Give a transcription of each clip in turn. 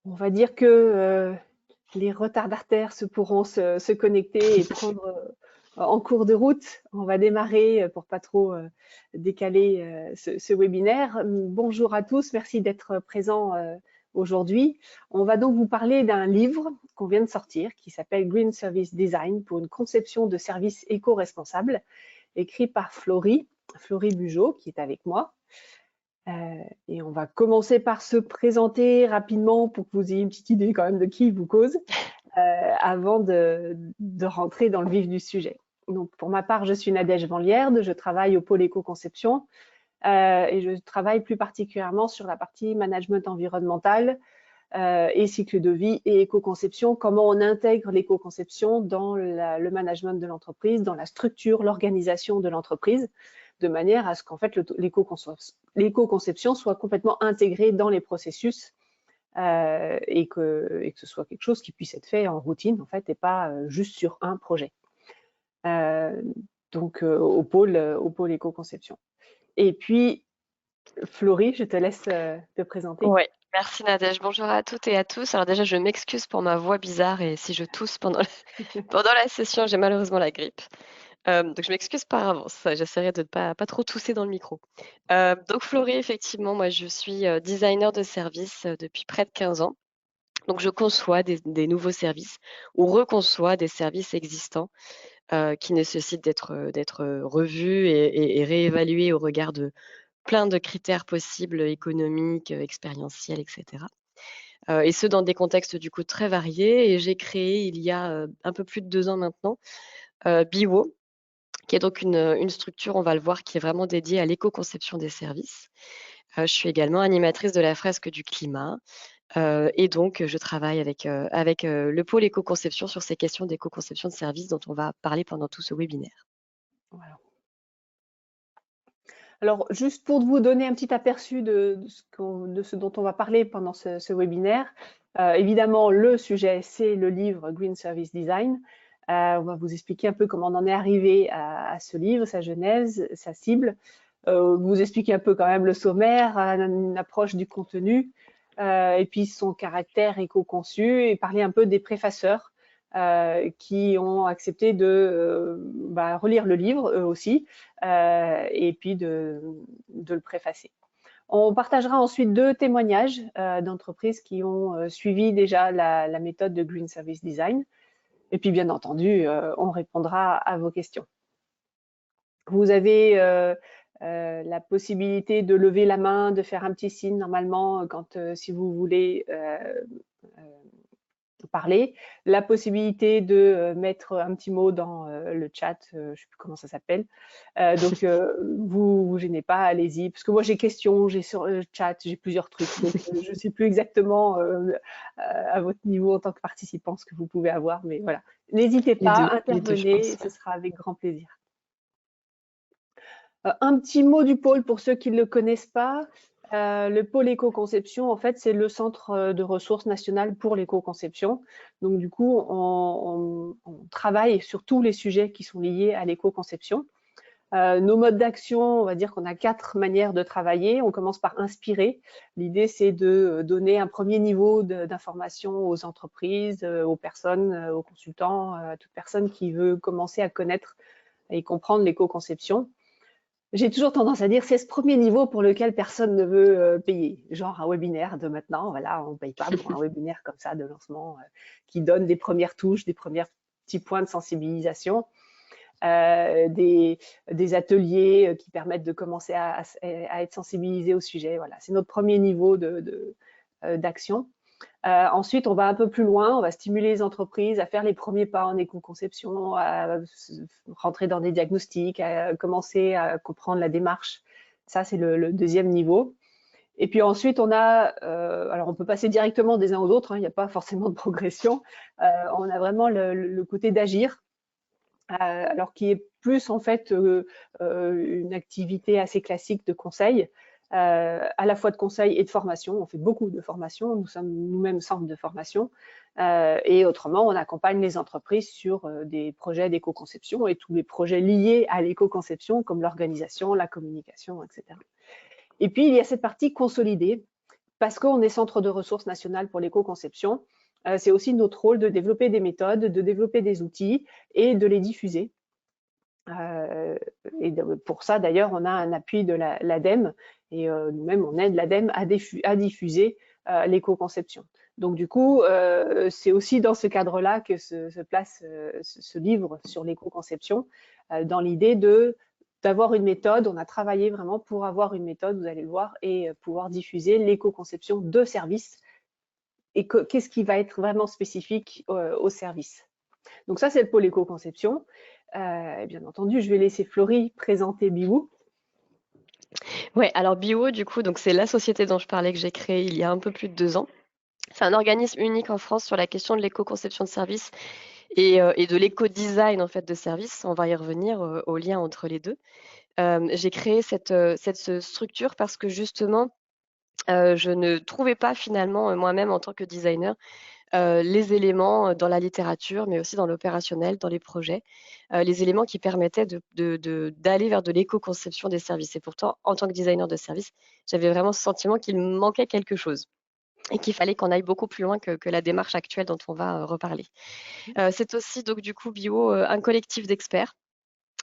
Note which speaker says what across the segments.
Speaker 1: On va dire que les retardataires pourront se connecter et prendre en cours de route. On va démarrer pour pas trop décaler ce webinaire. Bonjour à tous, merci d'être présents aujourd'hui. On va donc vous parler d'un livre qu'on vient de sortir qui s'appelle Green Service Design pour une conception de services éco-responsables, écrit par Florie Bugeaud, qui est avec moi. Et on va commencer par se présenter rapidement pour que vous ayez une petite idée quand même de qui vous cause avant de rentrer dans le vif du sujet. Donc, pour ma part, je suis Nadège Vanlierde, je travaille au pôle éco-conception et je travaille plus particulièrement sur la partie management environnemental et cycle de vie et éco-conception, comment on intègre l'éco-conception dans le management de l'entreprise, dans la structure, l'organisation de l'entreprise, de manière à ce qu'en fait l'éco-conception soit complètement intégrée dans les processus et que ce soit quelque chose qui puisse être fait en routine en fait et pas juste sur un projet. Donc au pôle éco-conception. Et puis Florie, je te laisse te présenter.
Speaker 2: Ouais, merci Nadège. Bonjour à toutes et à tous. Alors déjà, je m'excuse pour ma voix bizarre et si je tousse pendant la pendant la session, j'ai malheureusement la grippe. Donc je m'excuse par avance. J'essaierai de ne pas trop tousser dans le micro. Donc Florie, effectivement, moi je suis, designer de services, depuis près de 15 ans. Donc je conçois des nouveaux services ou reconçois des services existants, qui nécessitent d'être revus et réévalués au regard de plein de critères possibles, économiques, expérientiels et cetera. Et ce dans des contextes du coup très variés et j'ai créé il y a, un peu plus de 2 ans maintenant, Biwo, qui est donc une structure, on va le voir, qui est vraiment dédiée à l'éco-conception des services. Je suis également animatrice de la fresque du climat, et donc je travaille avec le pôle éco-conception sur ces questions d'éco-conception de services dont on va parler pendant tout ce webinaire.
Speaker 1: Voilà. Alors, juste pour vous donner un petit aperçu de ce dont on va parler pendant ce webinaire, évidemment, le sujet, c'est le livre Green Service Design. On va vous expliquer un peu comment on en est arrivé à ce livre, sa genèse, sa cible. Vous expliquer un peu quand même le sommaire, une approche du contenu, et puis son caractère éco-conçu, et parler un peu des préfaceurs qui ont accepté de relire le livre, eux aussi, et puis de le préfacer. On partagera ensuite 2 témoignages d'entreprises qui ont suivi déjà la méthode de Green Service Design. Et puis, bien entendu, on répondra à vos questions. Vous avez la possibilité de lever la main, de faire un petit signe normalement quand, si vous voulez parler, la possibilité de mettre un petit mot dans le chat, je ne sais plus comment ça s'appelle. Donc, vous gênez pas, allez-y. Parce que moi, j'ai questions, j'ai sur le chat, j'ai plusieurs trucs. Donc, je ne sais plus exactement à votre niveau en tant que participant ce que vous pouvez avoir. Mais voilà, n'hésitez pas,
Speaker 2: Les 2 je
Speaker 1: intervenez,
Speaker 2: pense,
Speaker 1: ce
Speaker 2: ouais.
Speaker 1: sera avec grand plaisir. Un petit mot du pôle pour ceux qui ne le connaissent pas. Le pôle éco-conception, en fait, c'est le centre de ressources nationales pour l'éco-conception. Donc, du coup, on travaille sur tous les sujets qui sont liés à l'éco-conception. Nos modes d'action, on va dire qu'on a 4 manières de travailler. On commence par inspirer. L'idée, c'est de donner un premier niveau d'information aux entreprises, aux personnes, aux consultants, à toute personne qui veut commencer à connaître et comprendre l'éco-conception. J'ai toujours tendance à dire c'est ce premier niveau pour lequel personne ne veut payer, genre un webinaire de maintenant, voilà, on ne paye pas pour un webinaire comme ça de lancement qui donne des premières touches, des premiers petits points de sensibilisation, des ateliers qui permettent de commencer à être sensibilisé au sujet. Voilà, c'est notre premier niveau d'action. Ensuite, on va un peu plus loin, on va stimuler les entreprises à faire les premiers pas en éco-conception, à rentrer dans des diagnostics, à commencer à comprendre la démarche. Ça, c'est le deuxième niveau. Et puis ensuite, on a, alors on peut passer directement des uns aux autres, hein, il n'y a pas forcément de progression. On a vraiment le côté d'agir, alors qui est plus en fait une activité assez classique de conseil, à la fois de conseil et de formation. On fait beaucoup de formation, nous sommes nous-mêmes centre de formation, et autrement, on accompagne les entreprises sur des projets d'éco-conception et tous les projets liés à l'éco-conception, comme l'organisation, la communication, etc. Et puis, il y a cette partie consolidée, parce qu'on est centre de ressources national pour l'éco-conception, c'est aussi notre rôle de développer des méthodes, de développer des outils et de les diffuser. Et pour ça, d'ailleurs, on a un appui de l'ADEME et nous-mêmes, on aide l'ADEME à diffuser l'éco-conception. Donc, du coup, c'est aussi dans ce cadre-là que se place ce livre sur l'éco-conception, dans l'idée d'avoir une méthode. On a travaillé vraiment pour avoir une méthode, vous allez le voir, et pouvoir diffuser l'éco-conception de services et qu'est-ce qui va être vraiment spécifique au service. Donc ça, c'est le pôle éco-conception. Bien entendu, je vais laisser Florie présenter Biwoo.
Speaker 2: Ouais, alors Biwoo, du coup, donc c'est la société dont je parlais que j'ai créée il y a un peu plus de 2 ans. C'est un organisme unique en France sur la question de l'éco-conception de services et de l'éco-design en fait de services. On va y revenir au lien entre les deux. J'ai créé cette structure parce que justement, je ne trouvais pas finalement moi-même en tant que designer les éléments dans la littérature, mais aussi dans l'opérationnel, dans les projets, les éléments qui permettaient d'aller vers de l'éco-conception des services. Et pourtant, en tant que designer de service, j'avais vraiment ce sentiment qu'il me manquait quelque chose et qu'il fallait qu'on aille beaucoup plus loin que la démarche actuelle dont on va reparler. C'est aussi donc du coup Biwoo un collectif d'experts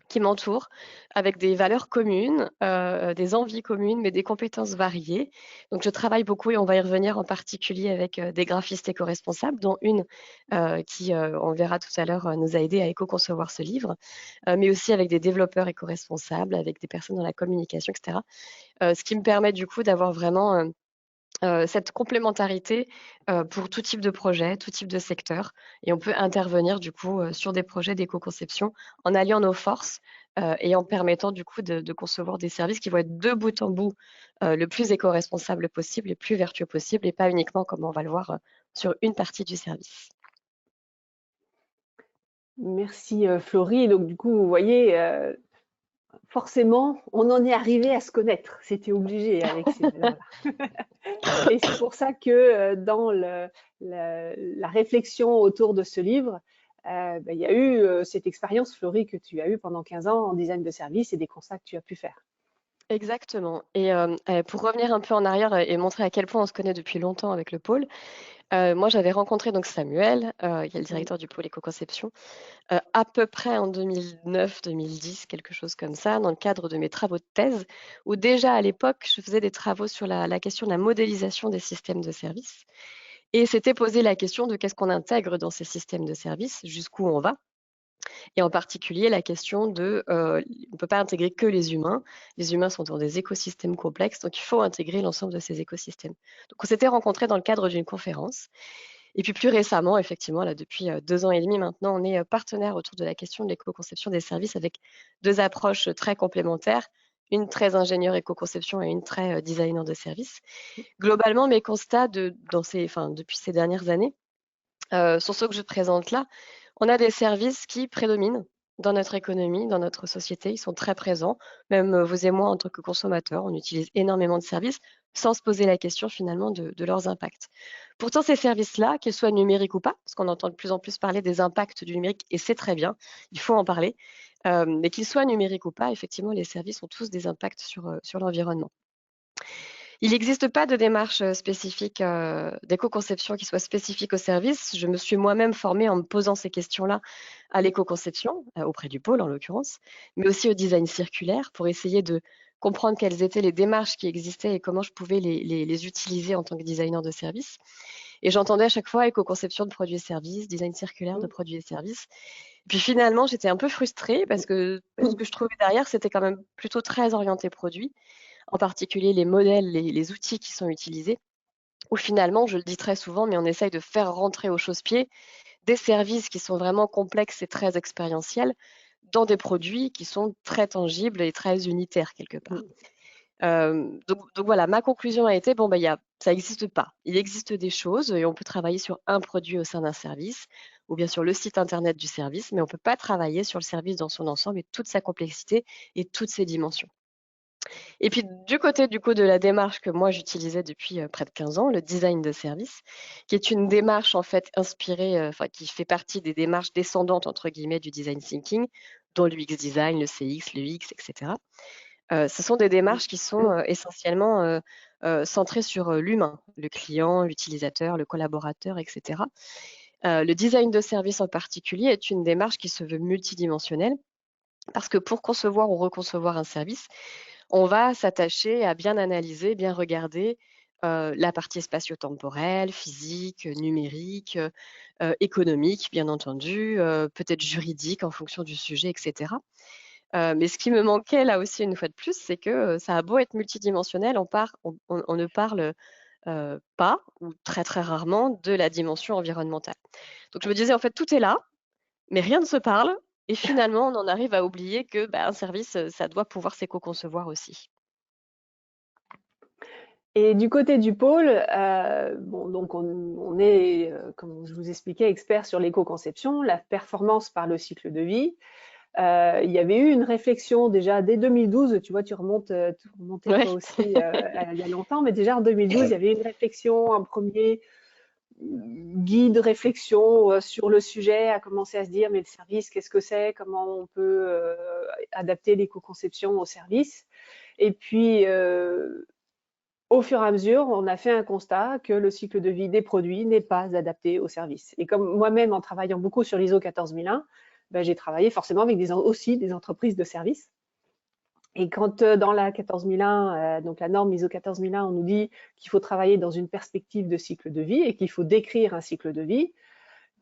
Speaker 2: qui m'entourent, avec des valeurs communes, des envies communes, mais des compétences variées. Donc je travaille beaucoup et on va y revenir en particulier avec des graphistes éco-responsables, dont une qui, on verra tout à l'heure, nous a aidé à éco-concevoir ce livre, mais aussi avec des développeurs éco-responsables, avec des personnes dans la communication, etc. Ce qui me permet du coup d'avoir vraiment cette complémentarité pour tout type de projet, tout type de secteur. Et on peut intervenir du coup sur des projets d'éco-conception en alliant nos forces et en permettant du coup de concevoir des services qui vont être de bout en bout le plus éco-responsable possible, le plus vertueux possible et pas uniquement comme on va le voir sur une partie du service.
Speaker 1: Merci Florie. Donc du coup, vous voyez, forcément, on en est arrivé à se connaître. C'était obligé avec ces valeurs-là. Et c'est pour ça que dans la réflexion autour de ce livre, il y a eu cette expérience, Florie, que tu as eue pendant 15 ans en design de service et des constats que tu as pu faire.
Speaker 2: Exactement. Et pour revenir un peu en arrière et montrer à quel point on se connaît depuis longtemps avec le pôle, moi j'avais rencontré donc Samuel, qui est le directeur du pôle éco-conception, à peu près en 2009-2010, quelque chose comme ça, dans le cadre de mes travaux de thèse, où déjà à l'époque, je faisais des travaux sur la question de la modélisation des systèmes de services. Et s'était posé la question de qu'est-ce qu'on intègre dans ces systèmes de services, jusqu'où on va. Et en particulier la question de, on ne peut pas intégrer que les humains. Les humains sont dans des écosystèmes complexes, donc il faut intégrer l'ensemble de ces écosystèmes. Donc on s'était rencontrés dans le cadre d'une conférence. Et puis plus récemment, effectivement, là, depuis 2 ans et demi maintenant, on est partenaire autour de la question de l'éco-conception des services avec 2 approches très complémentaires, une très ingénieure éco-conception et une très designer de services. Globalement, mes constats depuis ces dernières années, sur ceux que je présente là, on a des services qui prédominent dans notre économie, dans notre société. Ils sont très présents. Même vous et moi, en tant que consommateurs, on utilise énormément de services sans se poser la question finalement de leurs impacts. Pourtant, ces services-là, qu'ils soient numériques ou pas, parce qu'on entend de plus en plus parler des impacts du numérique, et c'est très bien, il faut en parler, mais qu'ils soient numériques ou pas, effectivement, les services ont tous des impacts sur l'environnement. Il n'existe pas de démarche spécifique d'éco-conception qui soit spécifique au service. Je me suis moi-même formée en me posant ces questions-là à l'éco-conception, auprès du pôle en l'occurrence, mais aussi au design circulaire pour essayer de comprendre quelles étaient les démarches qui existaient et comment je pouvais les utiliser en tant que designer de service. Et j'entendais à chaque fois éco-conception de produits et services, design circulaire de produits et services. Puis finalement, j'étais un peu frustrée parce que ce que je trouvais derrière, c'était quand même plutôt très orienté produit, en particulier les modèles, les outils qui sont utilisés, où finalement, je le dis très souvent, mais on essaye de faire rentrer au chausse-pied des services qui sont vraiment complexes et très expérientiels dans des produits qui sont très tangibles et très unitaires quelque part. Donc voilà, ma conclusion a été, bon, ça n'existe pas. Il existe des choses et on peut travailler sur un produit au sein d'un service ou bien sur le site internet du service, mais on ne peut pas travailler sur le service dans son ensemble et toute sa complexité et toutes ses dimensions. Et puis du côté du coup de la démarche que moi j'utilisais depuis près de 15 ans, le design de service, qui est une démarche en fait inspirée, qui fait partie des démarches descendantes entre guillemets du design thinking, dont l'UX design, le CX, l'UX, etc. Ce sont des démarches qui sont essentiellement centré sur l'humain, le client, l'utilisateur, le collaborateur, etc. Le design de service en particulier est une démarche qui se veut multidimensionnelle parce que pour concevoir ou reconcevoir un service, on va s'attacher à bien analyser, bien regarder la partie spatio-temporelle, physique, numérique, économique, bien entendu, peut-être juridique en fonction du sujet, etc. Mais ce qui me manquait là aussi une fois de plus, c'est que ça a beau être multidimensionnel, on ne parle pas ou très très rarement de la dimension environnementale. Donc je me disais en fait tout est là, mais rien ne se parle et finalement on en arrive à oublier que un service, ça doit pouvoir s'éco-concevoir aussi.
Speaker 1: Et du côté du pôle, bon, donc on est, comme je vous expliquais, expert sur l'éco-conception, la performance par le cycle de vie. Il y avait eu une réflexion déjà dès 2012, tu vois, tu remontais
Speaker 2: Ouais.
Speaker 1: toi aussi il y a longtemps, mais déjà en 2012, il y avait une réflexion, un premier guide réflexion sur le sujet, à commencer à se dire, mais le service, qu'est-ce que c'est? Comment on peut adapter l'éco-conception au service? Et puis, au fur et à mesure, on a fait un constat que le cycle de vie des produits n'est pas adapté au service. Et comme moi-même, en travaillant beaucoup sur l'ISO 14001, j'ai travaillé forcément avec aussi des entreprises de services. Et quand dans la 14001, donc la norme ISO 14001, on nous dit qu'il faut travailler dans une perspective de cycle de vie et qu'il faut décrire un cycle de vie,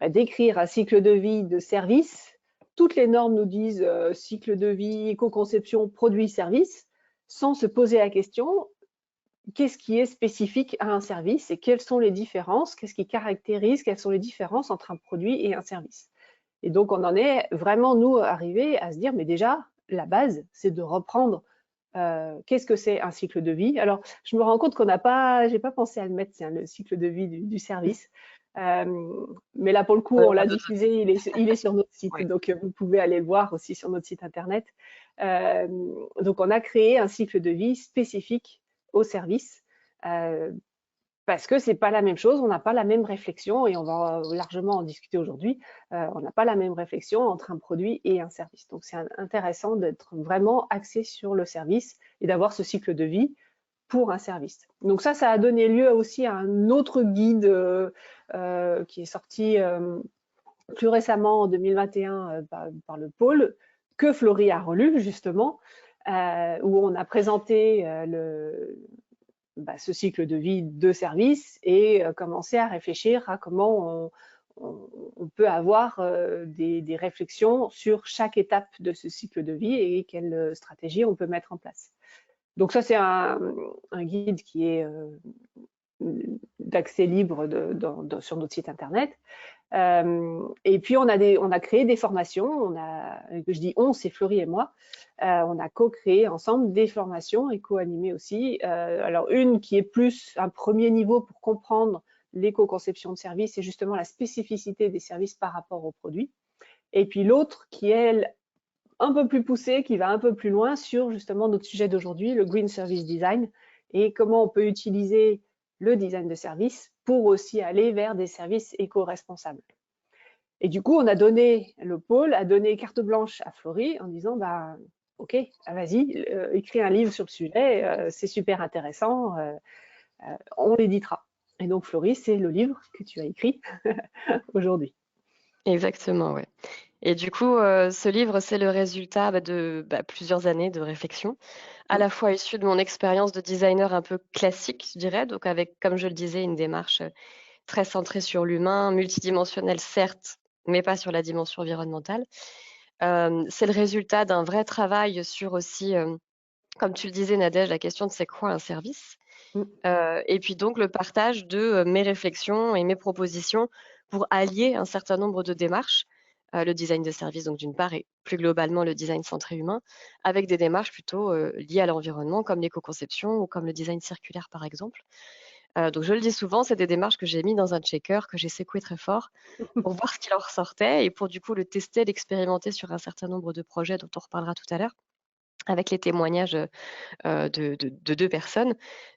Speaker 1: décrire un cycle de vie de service, toutes les normes nous disent cycle de vie, éco-conception, produit, service, sans se poser la question qu'est-ce qui est spécifique à un service et quelles sont les différences, qu'est-ce qui caractérise, quelles sont les différences entre un produit et un service. Et donc, on en est vraiment, nous, arrivés à se dire, mais déjà, la base, c'est de reprendre qu'est-ce que c'est un cycle de vie. Alors, je me rends compte j'ai pas pensé à le mettre, tiens, le cycle de vie du service. Mais là, pour le coup,
Speaker 2: Ouais,
Speaker 1: on
Speaker 2: on
Speaker 1: l'a
Speaker 2: va de
Speaker 1: diffusé, il est sur notre site,
Speaker 2: ouais.
Speaker 1: donc vous pouvez aller le voir aussi sur notre site internet. Donc, on a créé un cycle de vie spécifique au service. Parce que c'est pas la même chose, on n'a pas la même réflexion et on va largement en discuter aujourd'hui. On n'a pas la même réflexion entre un produit et un service. Donc c'est intéressant d'être vraiment axé sur le service et d'avoir ce cycle de vie pour un service. Donc ça a donné lieu aussi à un autre guide qui est sorti plus récemment en 2021 par le pôle que Florie a relu justement, où on a présenté ce cycle de vie de service et commencer à réfléchir à comment on peut avoir des réflexions sur chaque étape de ce cycle de vie et quelles stratégies on peut mettre en place. Donc ça, c'est un guide qui est d'accès libre sur notre site internet. Et puis on a créé des formations, je dis on, c'est Florie et moi, on a co-créé ensemble des formations et co-animées aussi. Alors une qui est plus un premier niveau pour comprendre l'éco-conception de services et justement la spécificité des services par rapport aux produits. Et puis l'autre qui est elle, un peu plus poussée, qui va un peu plus loin sur justement notre sujet d'aujourd'hui, le Green Service Design, et comment on peut utiliser le design de service pour aussi aller vers des services éco-responsables. Et du coup, le pôle a donné carte blanche à Florie en disant, ok, vas-y, écris un livre sur le sujet, c'est super intéressant, on l'éditera. Et donc, Florie, c'est le livre que tu as écrit aujourd'hui.
Speaker 2: Exactement, ouais. Et du coup, ce livre, c'est le résultat de plusieurs années de réflexion, à la fois issu de mon expérience de designer un peu classique, je dirais, donc avec, comme je le disais, une démarche très centrée sur l'humain, multidimensionnelle certes, mais pas sur la dimension environnementale. C'est le résultat d'un vrai travail sur aussi, comme tu le disais Nadège, la question de c'est quoi un service?
Speaker 1: Mm.
Speaker 2: Et puis donc le partage de, mes réflexions et mes propositions pour allier un certain nombre de démarches, le design de service donc d'une part et plus globalement le design centré humain, avec des démarches plutôt, liées à l'environnement comme l'éco-conception ou comme le design circulaire par exemple. Donc je le dis souvent, c'est des démarches que j'ai mis dans un checker, que j'ai secoué très fort pour voir ce qu'il en ressortait et pour du coup le tester, l'expérimenter sur un certain nombre de projets dont on reparlera tout à l'heure, avec les témoignages, de 2 personnes.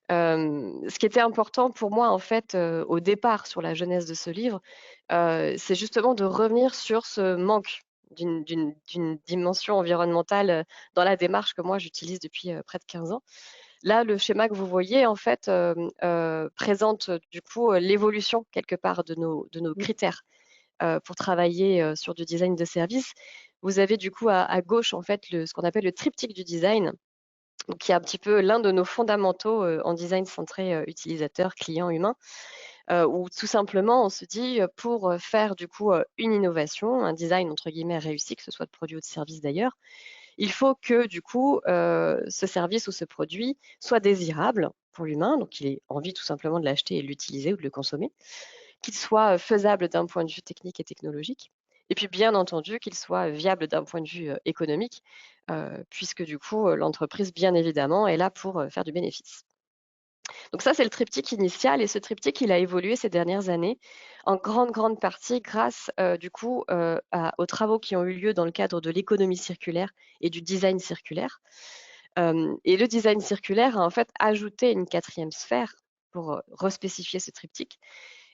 Speaker 2: Ce qui était important pour moi, en fait, au départ sur la jeunesse de ce livre, c'est justement de revenir sur ce manque d'une dimension environnementale, dans la démarche que moi j'utilise depuis, près de 15 ans. Là, le schéma que vous voyez, en fait, présente du coup l'évolution quelque part de nos critères pour travailler sur du design de service. Vous avez du coup à gauche, en fait, ce qu'on appelle le triptyque du design, donc qui est un petit peu l'un de nos fondamentaux en design centré utilisateur, client, humain, où tout simplement on se dit pour faire du coup une innovation, un design entre guillemets réussi, que ce soit de produit ou de service d'ailleurs, il faut que du coup ce service ou ce produit soit désirable pour l'humain, donc il ait envie tout simplement de l'acheter et de l'utiliser ou de le consommer, qu'il soit faisable d'un point de vue technique et technologique, et puis bien entendu qu'il soit viable d'un point de vue économique, puisque du coup l'entreprise bien évidemment est là pour faire du bénéfice. Donc ça, c'est le triptyque initial, et ce triptyque, il a évolué ces dernières années en grande partie grâce du coup aux travaux qui ont eu lieu dans le cadre de l'économie circulaire et du design circulaire. Et le design circulaire a en fait ajouté une quatrième sphère pour respécifier ce triptyque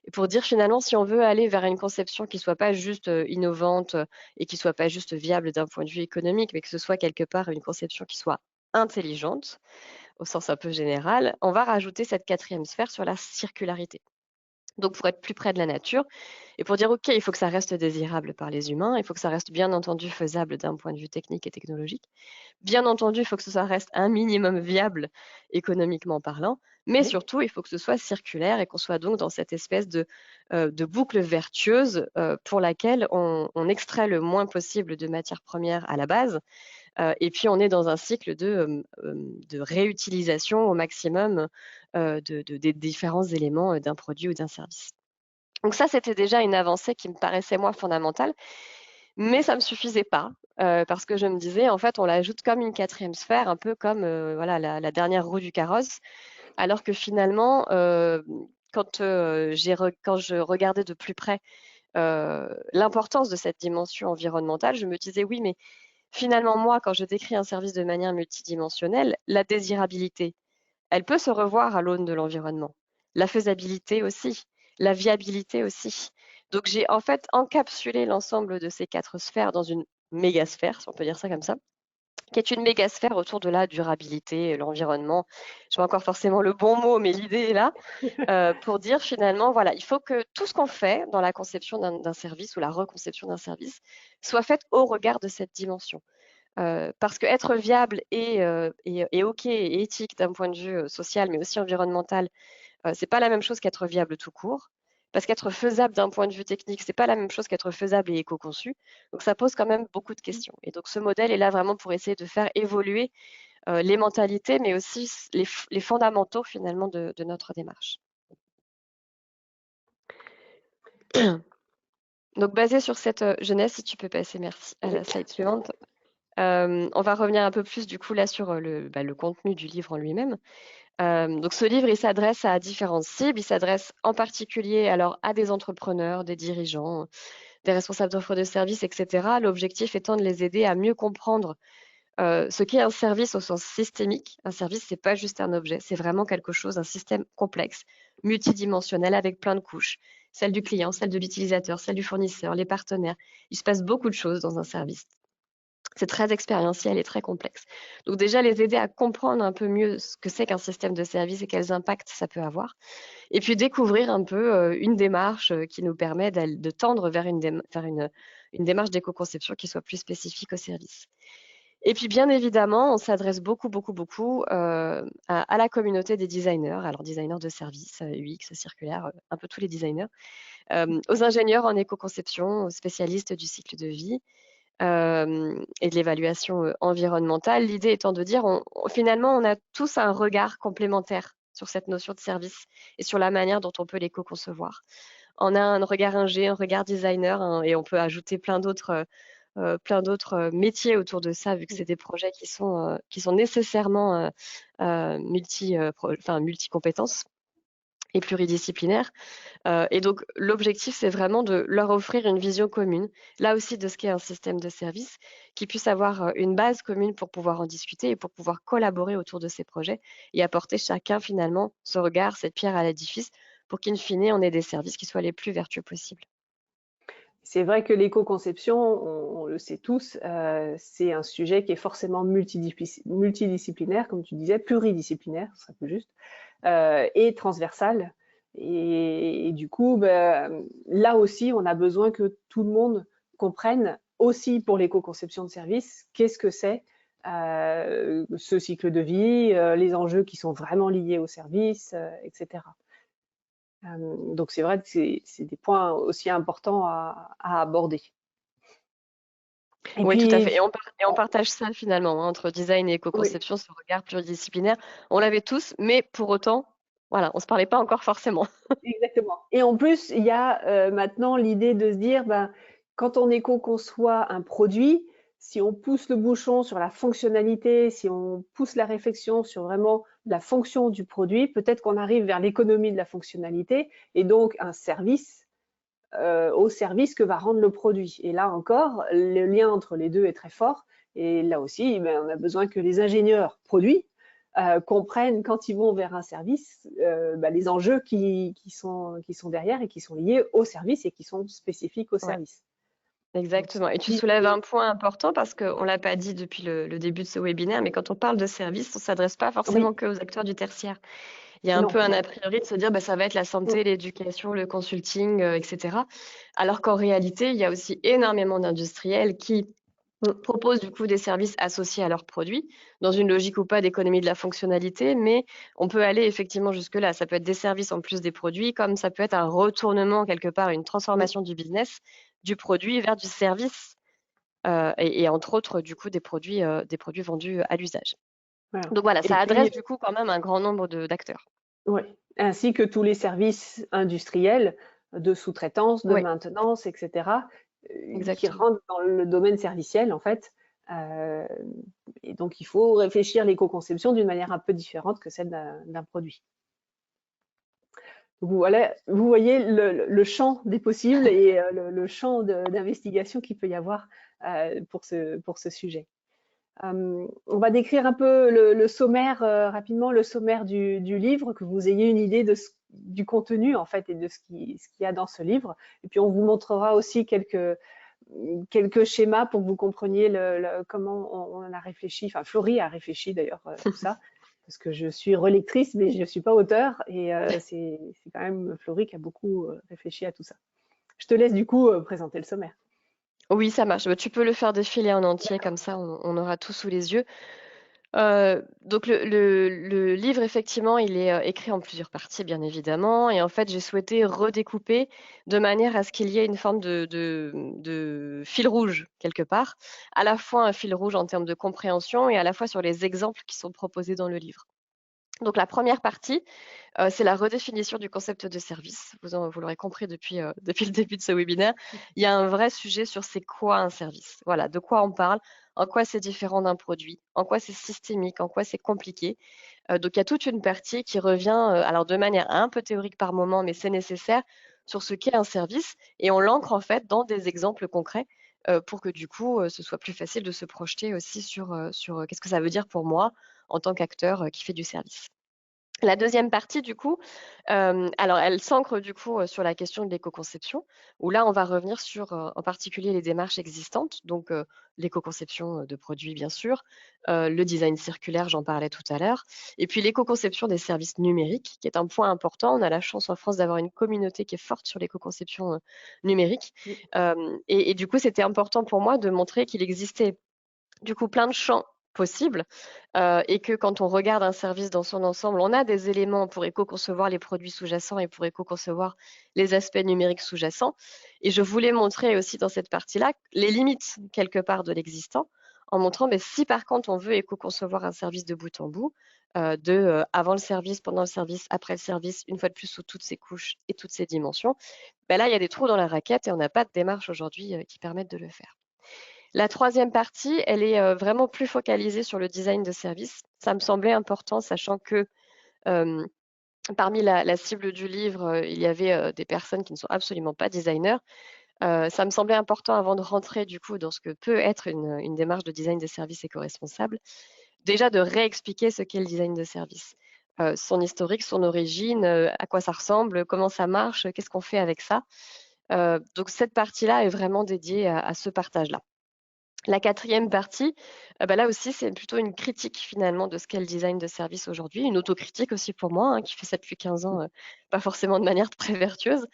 Speaker 2: et pour dire finalement si on veut aller vers une conception qui soit pas juste innovante et qui soit pas juste viable d'un point de vue économique, mais que ce soit quelque part une conception qui soit intelligente, au sens un peu général, on va rajouter cette quatrième sphère sur la circularité. Donc pour être plus près de la nature et pour dire ok, il faut que ça reste désirable par les humains, il faut que ça reste bien entendu faisable d'un point de vue technique et technologique. Bien entendu, il faut que ça reste un minimum viable économiquement parlant, mais
Speaker 1: Oui.
Speaker 2: surtout, il faut que ce soit circulaire et qu'on soit donc dans cette espèce de boucle vertueuse pour laquelle on extrait le moins possible de matières premières à la base, et puis on est dans un cycle de réutilisation au maximum des différents éléments d'un produit ou d'un service. Donc ça, c'était déjà une avancée qui me paraissait moi fondamentale, mais ça ne me suffisait pas. Parce que je me disais, en fait, on l'ajoute comme une quatrième sphère, un peu comme voilà, la dernière roue du carrosse, alors que finalement, quand je regardais de plus près l'importance de cette dimension environnementale, je me disais, oui, mais finalement, moi, quand je décris un service de manière multidimensionnelle, la désirabilité, elle peut se revoir à l'aune de l'environnement. La faisabilité aussi, la viabilité aussi. Donc, j'ai en fait encapsulé l'ensemble de ces 4 sphères dans une mégasphère, si on peut dire ça comme ça, qui est une mégasphère autour de la durabilité, l'environnement. Je vois encore forcément le bon mot, mais l'idée est là, pour dire finalement, voilà, il faut que tout ce qu'on fait dans la conception d'un service ou la reconception d'un service soit fait au regard de cette dimension. Parce qu'être viable et OK et éthique d'un point de vue social, mais aussi environnemental, c'est pas la même chose qu'être viable tout court. Parce qu'être faisable d'un point de vue technique, c'est pas la même chose qu'être faisable et éco-conçu. Donc ça pose quand même beaucoup de questions. Et donc ce modèle est là vraiment pour essayer de faire évoluer les mentalités, mais aussi les fondamentaux finalement de notre démarche. Donc basé sur cette jeunesse, si tu peux passer, merci, à
Speaker 1: Oui.
Speaker 2: la slide suivante. On va revenir un peu plus du coup là sur le contenu du livre en lui-même. Donc ce livre, il s'adresse à différentes cibles. Il s'adresse en particulier alors à des entrepreneurs, des dirigeants, des responsables d'offres de services, etc. L'objectif étant de les aider à mieux comprendre ce qu'est un service au sens systémique. Un service, c'est pas juste un objet, c'est vraiment quelque chose, un système complexe, multidimensionnel avec plein de couches. Celle du client, celle de l'utilisateur, celle du fournisseur, les partenaires. Il se passe beaucoup de choses dans un service. C'est très expérientiel et très complexe. Donc déjà, les aider à comprendre un peu mieux ce que c'est qu'un système de service et quels impacts ça peut avoir. Et puis découvrir un peu une démarche qui nous permet de tendre vers une démarche d'éco-conception qui soit plus spécifique au service. Et puis bien évidemment, on s'adresse beaucoup à la communauté des designers, alors designers de services, UX, circulaire, un peu tous les designers, aux ingénieurs en éco-conception, aux spécialistes du cycle de vie, et de l'évaluation environnementale. L'idée étant de dire, finalement, on a tous un regard complémentaire sur cette notion de service et sur la manière dont on peut l'éco-concevoir. On a un regard ingé, un regard designer, hein, et on peut ajouter plein d'autres métiers autour de ça, vu que c'est des projets qui sont nécessairement multi-compétences et pluridisciplinaires. Et donc, l'objectif, c'est vraiment de leur offrir une vision commune, là aussi de ce qu'est un système de service, qui puisse avoir une base commune pour pouvoir en discuter et pour pouvoir collaborer autour de ces projets et apporter chacun finalement ce regard, cette pierre à l'édifice, pour qu'in fine, on ait des services qui soient les plus vertueux possibles.
Speaker 1: C'est vrai que l'éco-conception, on le sait tous, c'est un sujet qui est forcément multidisciplinaire, comme tu disais, pluridisciplinaire, ce serait plus juste, et transversal. Et du coup, là aussi, on a besoin que tout le monde comprenne aussi pour l'éco-conception de services, qu'est-ce que c'est ce cycle de vie, les enjeux qui sont vraiment liés au service, etc. Donc c'est vrai que c'est des points aussi importants à aborder. Et
Speaker 2: Oui, tout à
Speaker 1: puis,
Speaker 2: fait. Et on partage ça finalement, hein, entre design et
Speaker 1: oui,
Speaker 2: éco-conception, ce regard pluridisciplinaire. On l'avait tous, mais pour autant, voilà, on se parlait pas encore forcément.
Speaker 1: exactement. Et en plus, il y a maintenant l'idée de se dire, ben, quand on éco-conçoit un produit, si on pousse le bouchon sur la fonctionnalité, si on pousse la réflexion sur vraiment la fonction du produit, peut-être qu'on arrive vers l'économie de la fonctionnalité et donc un service au service que va rendre le produit. Et là encore, le lien entre les deux est très fort. Et là aussi, on a besoin que les ingénieurs produits comprennent quand ils vont vers un service les enjeux qui sont derrière et qui sont liés au service et qui sont spécifiques au
Speaker 2: Ouais,
Speaker 1: service. Donc,
Speaker 2: exactement. Et tu soulèves un point important parce qu'on ne l'a pas dit depuis le début de ce webinaire, mais quand on parle de service, on ne s'adresse pas
Speaker 1: oui,
Speaker 2: forcément qu'aux acteurs du tertiaire. Il y a un
Speaker 1: non,
Speaker 2: peu un a priori de se dire, bah, ça va être la
Speaker 1: mm,
Speaker 2: santé, l'éducation, le consulting, etc. Alors qu'en réalité, il y a aussi énormément d'industriels qui
Speaker 1: mm,
Speaker 2: proposent du coup des services associés à leurs produits, dans une logique ou pas d'économie de la fonctionnalité, mais on peut aller effectivement jusque-là. Ça peut être des services en plus des produits, comme ça peut être un retournement quelque part, une
Speaker 1: mm,
Speaker 2: transformation du business, du produit vers du service, et entre autres du coup des produits vendus à l'usage.
Speaker 1: voilà.
Speaker 2: Donc voilà,
Speaker 1: Et
Speaker 2: ça
Speaker 1: puis,
Speaker 2: adresse du coup quand même un grand nombre d'acteurs.
Speaker 1: ouais, ainsi que tous les services industriels de sous-traitance, de
Speaker 2: Oui,
Speaker 1: maintenance, etc., qui
Speaker 2: exactement.
Speaker 1: rentrent dans le domaine serviciel, en fait. Euh, et donc, il faut réfléchir l'éco-conception d'une manière un peu différente que celle d'un produit. Donc, voilà, vous voyez le champ des possibles et le champ d'investigation qu'il peut y avoir pour ce sujet. On va décrire un peu le sommaire rapidement, le sommaire du livre, que vous ayez une idée du contenu en fait et de ce qu'il y a dans ce livre. Et puis on vous montrera aussi quelques schémas pour que vous compreniez comment on a réfléchi. Enfin, Florie a réfléchi d'ailleurs tout ça, parce que je suis relectrice, mais je ne suis pas auteur. Et c'est quand même Florie qui a beaucoup réfléchi à tout ça. Je te laisse du coup présenter le sommaire.
Speaker 2: Oui, ça marche. Bah, tu peux le faire défiler en entier, comme ça on aura tout sous les yeux. Donc le livre, effectivement, il est écrit en plusieurs parties, bien évidemment. Et en fait, j'ai souhaité redécouper de manière à ce qu'il y ait une forme de fil rouge, quelque part. À la fois un fil rouge en termes de compréhension et à la fois sur les exemples qui sont proposés dans le livre. Donc la première partie, c'est la redéfinition du concept de service. Vous l'aurez compris depuis, depuis le début de ce webinaire. Il y a un vrai sujet sur c'est quoi un service. Voilà, de quoi on parle, en quoi c'est différent d'un produit, en quoi c'est systémique, en quoi c'est compliqué. Donc il y a toute une partie qui revient, alors de manière un peu théorique par moment, mais c'est nécessaire, sur ce qu'est un service. Et on l'ancre en fait dans des exemples concrets pour que du coup, ce soit plus facile de se projeter aussi sur qu'est-ce que ça veut dire pour moi en tant qu'acteur qui fait du service. La deuxième partie, du coup, alors elle s'ancre du coup sur la question de l'éco-conception, où là on va revenir sur en particulier les démarches existantes, donc l'éco-conception de produits bien sûr, le design circulaire, j'en parlais tout à l'heure, et puis l'éco-conception des services numériques, qui est un point important. On a la chance en France d'avoir une communauté qui est forte sur l'éco-conception numérique, et du coup c'était important pour moi de montrer qu'il existait du coup plein de champs possibles et que quand on regarde un service dans son ensemble, on a des éléments pour éco-concevoir les produits sous-jacents et pour éco-concevoir les aspects numériques sous-jacents. Et je voulais montrer aussi dans cette partie-là les limites quelque part de l'existant en montrant mais si par contre on veut éco-concevoir un service de bout en bout, avant le service, pendant le service, après le service, une fois de plus sous toutes ses couches et toutes ses dimensions, ben là il y a des trous dans la raquette et on n'a pas de démarche aujourd'hui qui permettent de le faire. La troisième partie, elle est vraiment plus focalisée sur le design de service. Ça me semblait important, sachant que euh, parmi la cible du livre, il y avait des personnes qui ne sont absolument pas designers. Ça me semblait important avant de rentrer du coup dans ce que peut être une démarche de design de service éco-responsable, déjà de réexpliquer ce qu'est le design de service. Son historique, son origine, à quoi ça ressemble, comment ça marche, qu'est-ce qu'on fait avec ça. Donc cette partie-là est vraiment dédiée à ce partage-là. La quatrième partie, là aussi, c'est plutôt une critique finalement de ce qu'est le design de service aujourd'hui, une autocritique aussi pour moi, hein, qui fait ça depuis 15 ans, pas forcément de manière très vertueuse.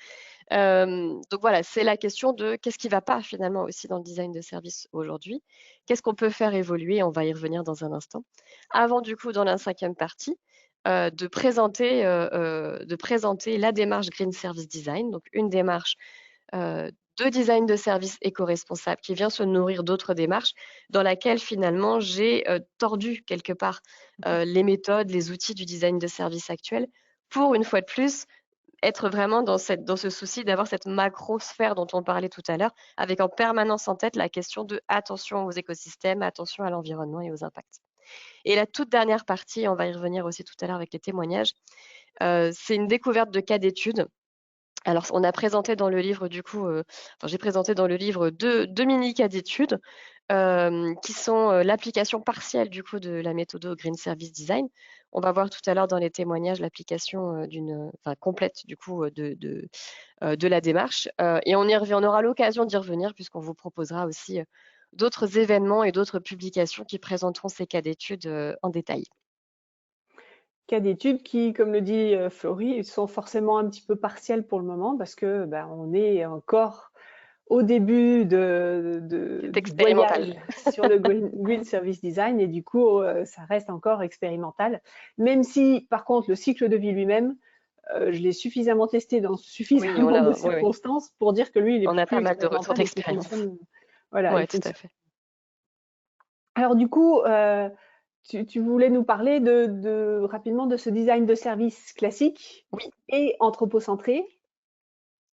Speaker 2: Donc voilà, c'est la question de qu'est-ce qui ne va pas finalement aussi dans le design de service aujourd'hui? Qu'est-ce qu'on peut faire évoluer? On va y revenir dans un instant. Avant du coup, dans la cinquième partie, de présenter la démarche Green Service Design, donc une démarche de design de service éco-responsable qui vient se nourrir d'autres démarches dans laquelle finalement j'ai tordu quelque part les méthodes, les outils du design de service actuel pour une fois de plus être vraiment dans ce souci d'avoir cette macro-sphère dont on parlait tout à l'heure, avec en permanence en tête la question de attention aux écosystèmes, attention à l'environnement et aux impacts. Et la toute dernière partie, on va y revenir aussi tout à l'heure avec les témoignages, c'est une découverte de cas d'études. Alors, on a présenté dans le livre, du coup, j'ai présenté dans le livre deux mini cas d'études qui sont l'application partielle, du coup, de la méthode Green Service Design. On va voir tout à l'heure dans les témoignages l'application complète, du coup, de la démarche. Et on aura l'occasion d'y revenir puisqu'on vous proposera aussi d'autres événements et d'autres publications qui présenteront ces cas d'études en détail.
Speaker 1: Cas d'études qui, comme le dit Florie, sont forcément un petit peu partiels pour le moment parce que on est encore au début
Speaker 2: C'est
Speaker 1: du voyage
Speaker 2: expérimental.
Speaker 1: sur le Green Service Design et du coup, ça reste encore expérimental. Même si, par contre, le cycle de vie lui-même, je l'ai suffisamment testé dans
Speaker 2: Oui,
Speaker 1: suffisamment de
Speaker 2: oui.
Speaker 1: circonstances pour dire que lui, il est
Speaker 2: On a
Speaker 1: plus
Speaker 2: pas mal de retours
Speaker 1: expérimental et qu'il
Speaker 2: d'expérience.
Speaker 1: fonctionne. Voilà, il
Speaker 2: Ouais, tout à
Speaker 1: fonctionne.
Speaker 2: fait.
Speaker 1: Alors du coup, tu voulais nous parler rapidement de ce design de service classique
Speaker 2: Oui,
Speaker 1: et anthropocentré.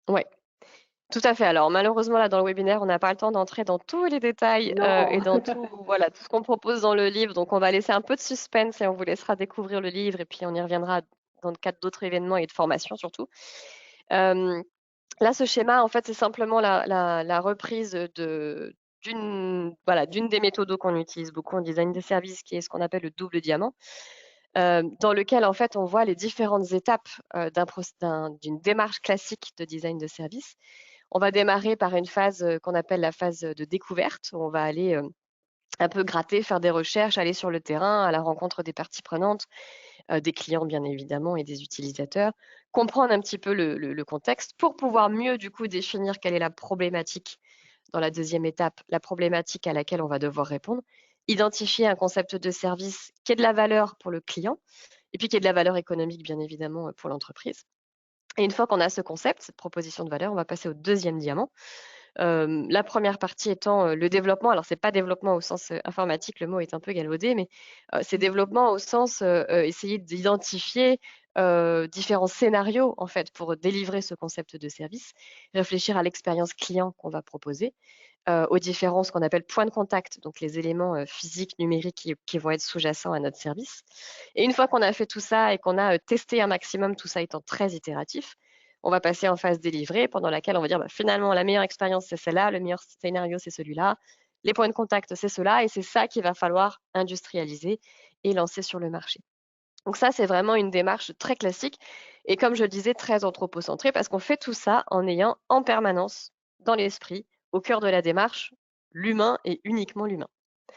Speaker 2: ouais, tout à fait. Alors malheureusement, là, dans le webinaire, on n'a pas le temps d'entrer dans tous les détails et
Speaker 1: Non,
Speaker 2: dans tout ce qu'on propose dans le livre. Donc on va laisser un peu de suspense et on vous laissera découvrir le livre et puis on y reviendra dans le cadre d'autres événements et de formation surtout. Là, ce schéma, en fait, c'est simplement la reprise d'une des méthodes qu'on utilise beaucoup en design de services, qui est ce qu'on appelle le double diamant, dans lequel, en fait, on voit les différentes étapes d'une démarche classique de design de service. On va démarrer par une phase qu'on appelle la phase de découverte, où on va aller un peu gratter, faire des recherches, aller sur le terrain à la rencontre des parties prenantes, des clients bien évidemment et des utilisateurs, comprendre un petit peu le contexte pour pouvoir mieux du coup définir quelle est la problématique dans la deuxième étape, la problématique à laquelle on va devoir répondre, identifier un concept de service qui ait de la valeur pour le client et puis qui ait de la valeur économique bien évidemment pour l'entreprise. Et une fois qu'on a ce concept, cette proposition de valeur, on va passer au deuxième diamant. La première partie étant le développement. Alors, c'est pas développement au sens informatique, le mot est un peu galvaudé, mais c'est développement au sens essayer d'identifier différents scénarios en fait pour délivrer ce concept de service, réfléchir à l'expérience client qu'on va proposer, aux différents ce qu'on appelle points de contact, donc les éléments physiques, numériques qui vont être sous-jacents à notre service. Et une fois qu'on a fait tout ça et qu'on a testé un maximum, tout ça étant très itératif, on va passer en phase délivrée pendant laquelle on va dire finalement la meilleure expérience c'est celle-là, le meilleur scénario c'est celui-là, les points de contact c'est cela et c'est ça qu'il va falloir industrialiser et lancer sur le marché. Donc ça c'est vraiment une démarche très classique et comme je le disais très anthropocentrée parce qu'on fait tout ça en ayant en permanence dans l'esprit, au cœur de la démarche, l'humain et uniquement l'humain.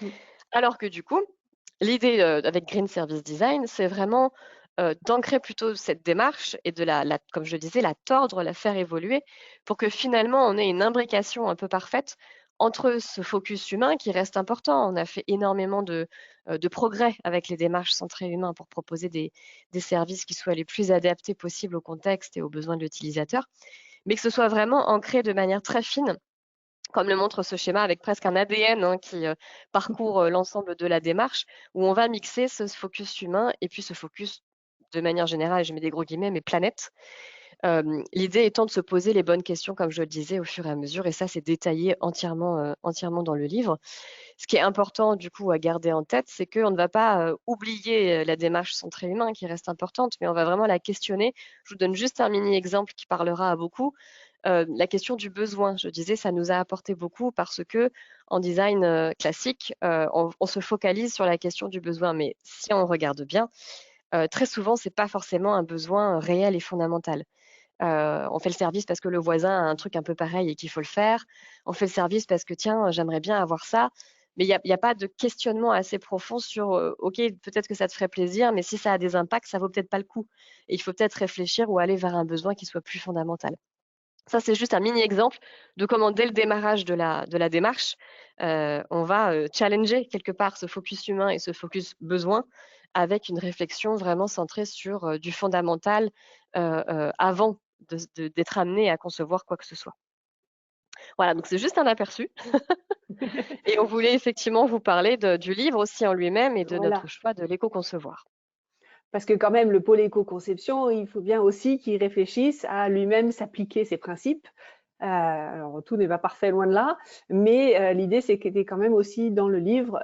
Speaker 1: Mm.
Speaker 2: Alors que du coup, l'idée avec Green Service Design, c'est vraiment d'ancrer plutôt cette démarche et de comme je disais, la tordre, la faire évoluer pour que finalement on ait une imbrication un peu parfaite entre ce focus humain qui reste important. On a fait énormément de progrès avec les démarches centrées humains pour proposer des services qui soient les plus adaptés possibles au contexte et aux besoins de l'utilisateur, mais que ce soit vraiment ancré de manière très fine comme le montre ce schéma avec presque un ADN qui parcourt l'ensemble de la démarche, où on va mixer ce focus humain et puis ce focus de manière générale, je mets des gros guillemets, mais planète. L'idée étant de se poser les bonnes questions, comme je le disais, au fur et à mesure, et ça, c'est détaillé entièrement dans le livre. Ce qui est important, du coup, à garder en tête, c'est qu'on ne va pas oublier la démarche centrée humain, qui reste importante, mais on va vraiment la questionner. Je vous donne juste un mini-exemple qui parlera à beaucoup. La question du besoin, je disais, ça nous a apporté beaucoup parce que en design classique, on se focalise sur la question du besoin. Mais si on regarde bien, très souvent, c'est pas forcément un besoin réel et fondamental. On fait le service parce que le voisin a un truc un peu pareil et qu'il faut le faire. On fait le service parce que, tiens, j'aimerais bien avoir ça. Mais il y a pas de questionnement assez profond sur, OK, peut-être que ça te ferait plaisir, mais si ça a des impacts, ça vaut peut-être pas le coup. Et il faut peut-être réfléchir ou aller vers un besoin qui soit plus fondamental. Ça, c'est juste un mini exemple de comment, dès le démarrage de la démarche, on va, challenger quelque part ce focus humain et ce focus besoin avec une réflexion vraiment centrée sur, du fondamental, avant d'être amené à concevoir quoi que ce soit. Voilà, donc c'est juste un aperçu et on voulait effectivement vous parler du livre aussi en lui-même et de notre
Speaker 1: Voilà.
Speaker 2: choix de l'éco-concevoir.
Speaker 1: Parce que quand même, le pôle éco-conception, il faut bien aussi qu'il réfléchisse à lui-même s'appliquer ses principes. Alors, tout n'est pas parfait, loin de là, mais l'idée, c'est qu'il était quand même aussi dans le livre,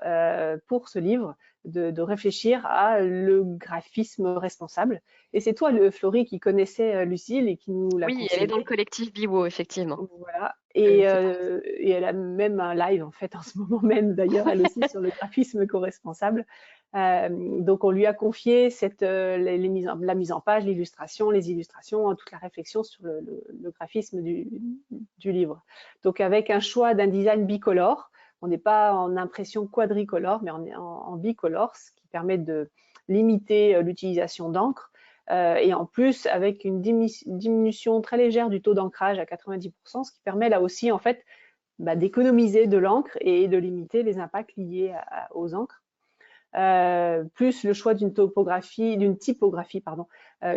Speaker 1: pour ce livre, de réfléchir à le graphisme responsable. Et c'est toi, Florie, qui connaissait Lucille et qui nous l'a
Speaker 2: Oui, elle est dans le
Speaker 1: conseillé.
Speaker 2: collectif Biwo, effectivement.
Speaker 1: Voilà.
Speaker 2: Elle fait partie.
Speaker 1: Et elle a même un live en fait en ce moment même, d'ailleurs, elle aussi sur le graphisme co-responsable. Donc on lui a confié la mise en page, l'illustration, les illustrations, toute la réflexion sur le graphisme du livre. Donc avec un choix d'un design bicolore, on n'est pas en impression quadricolore, mais on est en bicolore, ce qui permet de limiter l'utilisation d'encre. Et en plus, avec une diminution très légère du taux d'ancrage à 90%, ce qui permet là aussi en fait d'économiser de l'encre et de limiter les impacts liés aux encres. Plus le choix d'une typographie pardon,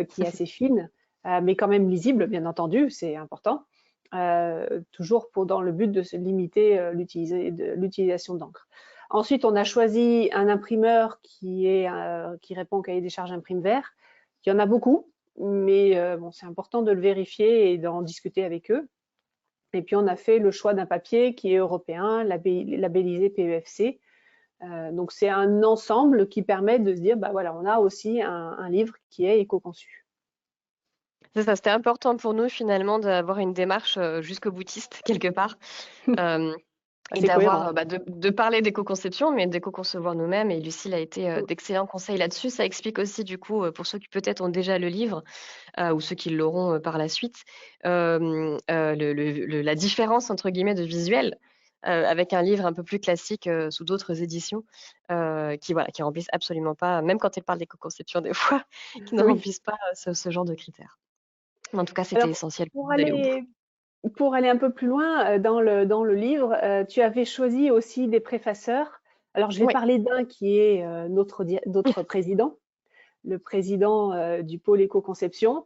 Speaker 1: qui est assez fine, mais quand même lisible, bien entendu, c'est important. Toujours dans le but de se limiter l'utilisation d'encre. Ensuite, on a choisi un imprimeur qui répond au cahier des charges Imprimever. Il y en a beaucoup, mais bon, c'est important de le vérifier et d'en discuter avec eux. Et puis, on a fait le choix d'un papier qui est européen, labellisé PEFC. Donc, c'est un ensemble qui permet de se dire, bah voilà, on a aussi un livre qui est éco-conçu.
Speaker 2: C'est ça, c'était important pour nous finalement d'avoir une démarche, jusqu'au boutiste quelque part. Et
Speaker 1: C'est cohérent.
Speaker 2: d'avoir, de parler d'éco-conception, mais d'éco-concevoir nous-mêmes et Lucile a été, d'excellents conseils là-dessus. Ça explique aussi du coup, pour ceux qui peut-être ont déjà le livre, ou ceux qui l'auront, par la suite, la «différence» entre guillemets de visuel, avec un livre un peu plus classique, sous d'autres éditions, qui remplissent absolument pas, même quand elles parlent d'éco-conception des fois, qui ne
Speaker 1: Oui.
Speaker 2: remplissent pas, ce genre de critères. Mais en tout cas, c'était
Speaker 1: Alors,
Speaker 2: essentiel pour
Speaker 1: pour
Speaker 2: nous d'aller au bout.
Speaker 1: aller Pour aller un peu plus loin dans le livre, tu avais choisi aussi des préfaceurs. Alors, je vais
Speaker 2: Oui.
Speaker 1: parler d'un qui est notre président, le président du pôle éco-conception,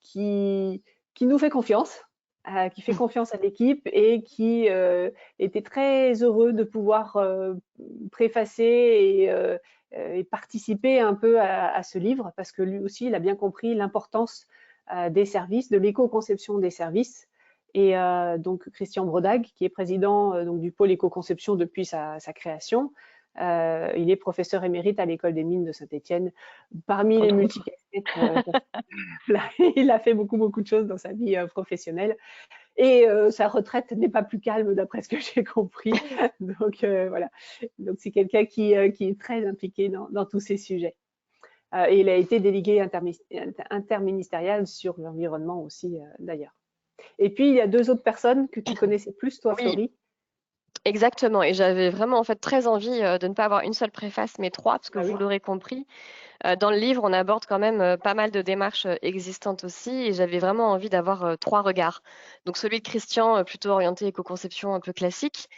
Speaker 1: qui nous fait confiance, qui fait confiance à l'équipe et qui était très heureux de pouvoir préfacer et participer un peu à ce livre parce que lui aussi, il a bien compris l'importance des services, de l'éco-conception des services. Et donc Christian Brodag, qui est président donc, du pôle éco-conception depuis sa création, il est professeur émérite à l'école des mines de Saint-Étienne. Parmi les
Speaker 2: Entre autres.
Speaker 1: multicasquettes, il a fait beaucoup de choses dans sa vie professionnelle. Et sa retraite n'est pas plus calme d'après ce que j'ai compris. Donc voilà. Donc c'est quelqu'un qui est très impliqué dans tous ces sujets. Et il a été délégué interministériel sur l'environnement aussi, d'ailleurs. Et puis, il y a deux autres personnes que tu connaissais plus, toi,
Speaker 2: Oui.
Speaker 1: Florie.
Speaker 2: Exactement, et j'avais vraiment en fait très envie, de ne pas avoir une seule préface, mais 3, parce que
Speaker 1: Ah
Speaker 2: vous
Speaker 1: oui.
Speaker 2: l'aurez compris, dans le livre, on aborde quand même, pas mal de démarches, existantes aussi, et j'avais vraiment envie d'avoir, 3 regards. Donc celui de Christian, plutôt orienté éco-conception un peu classique,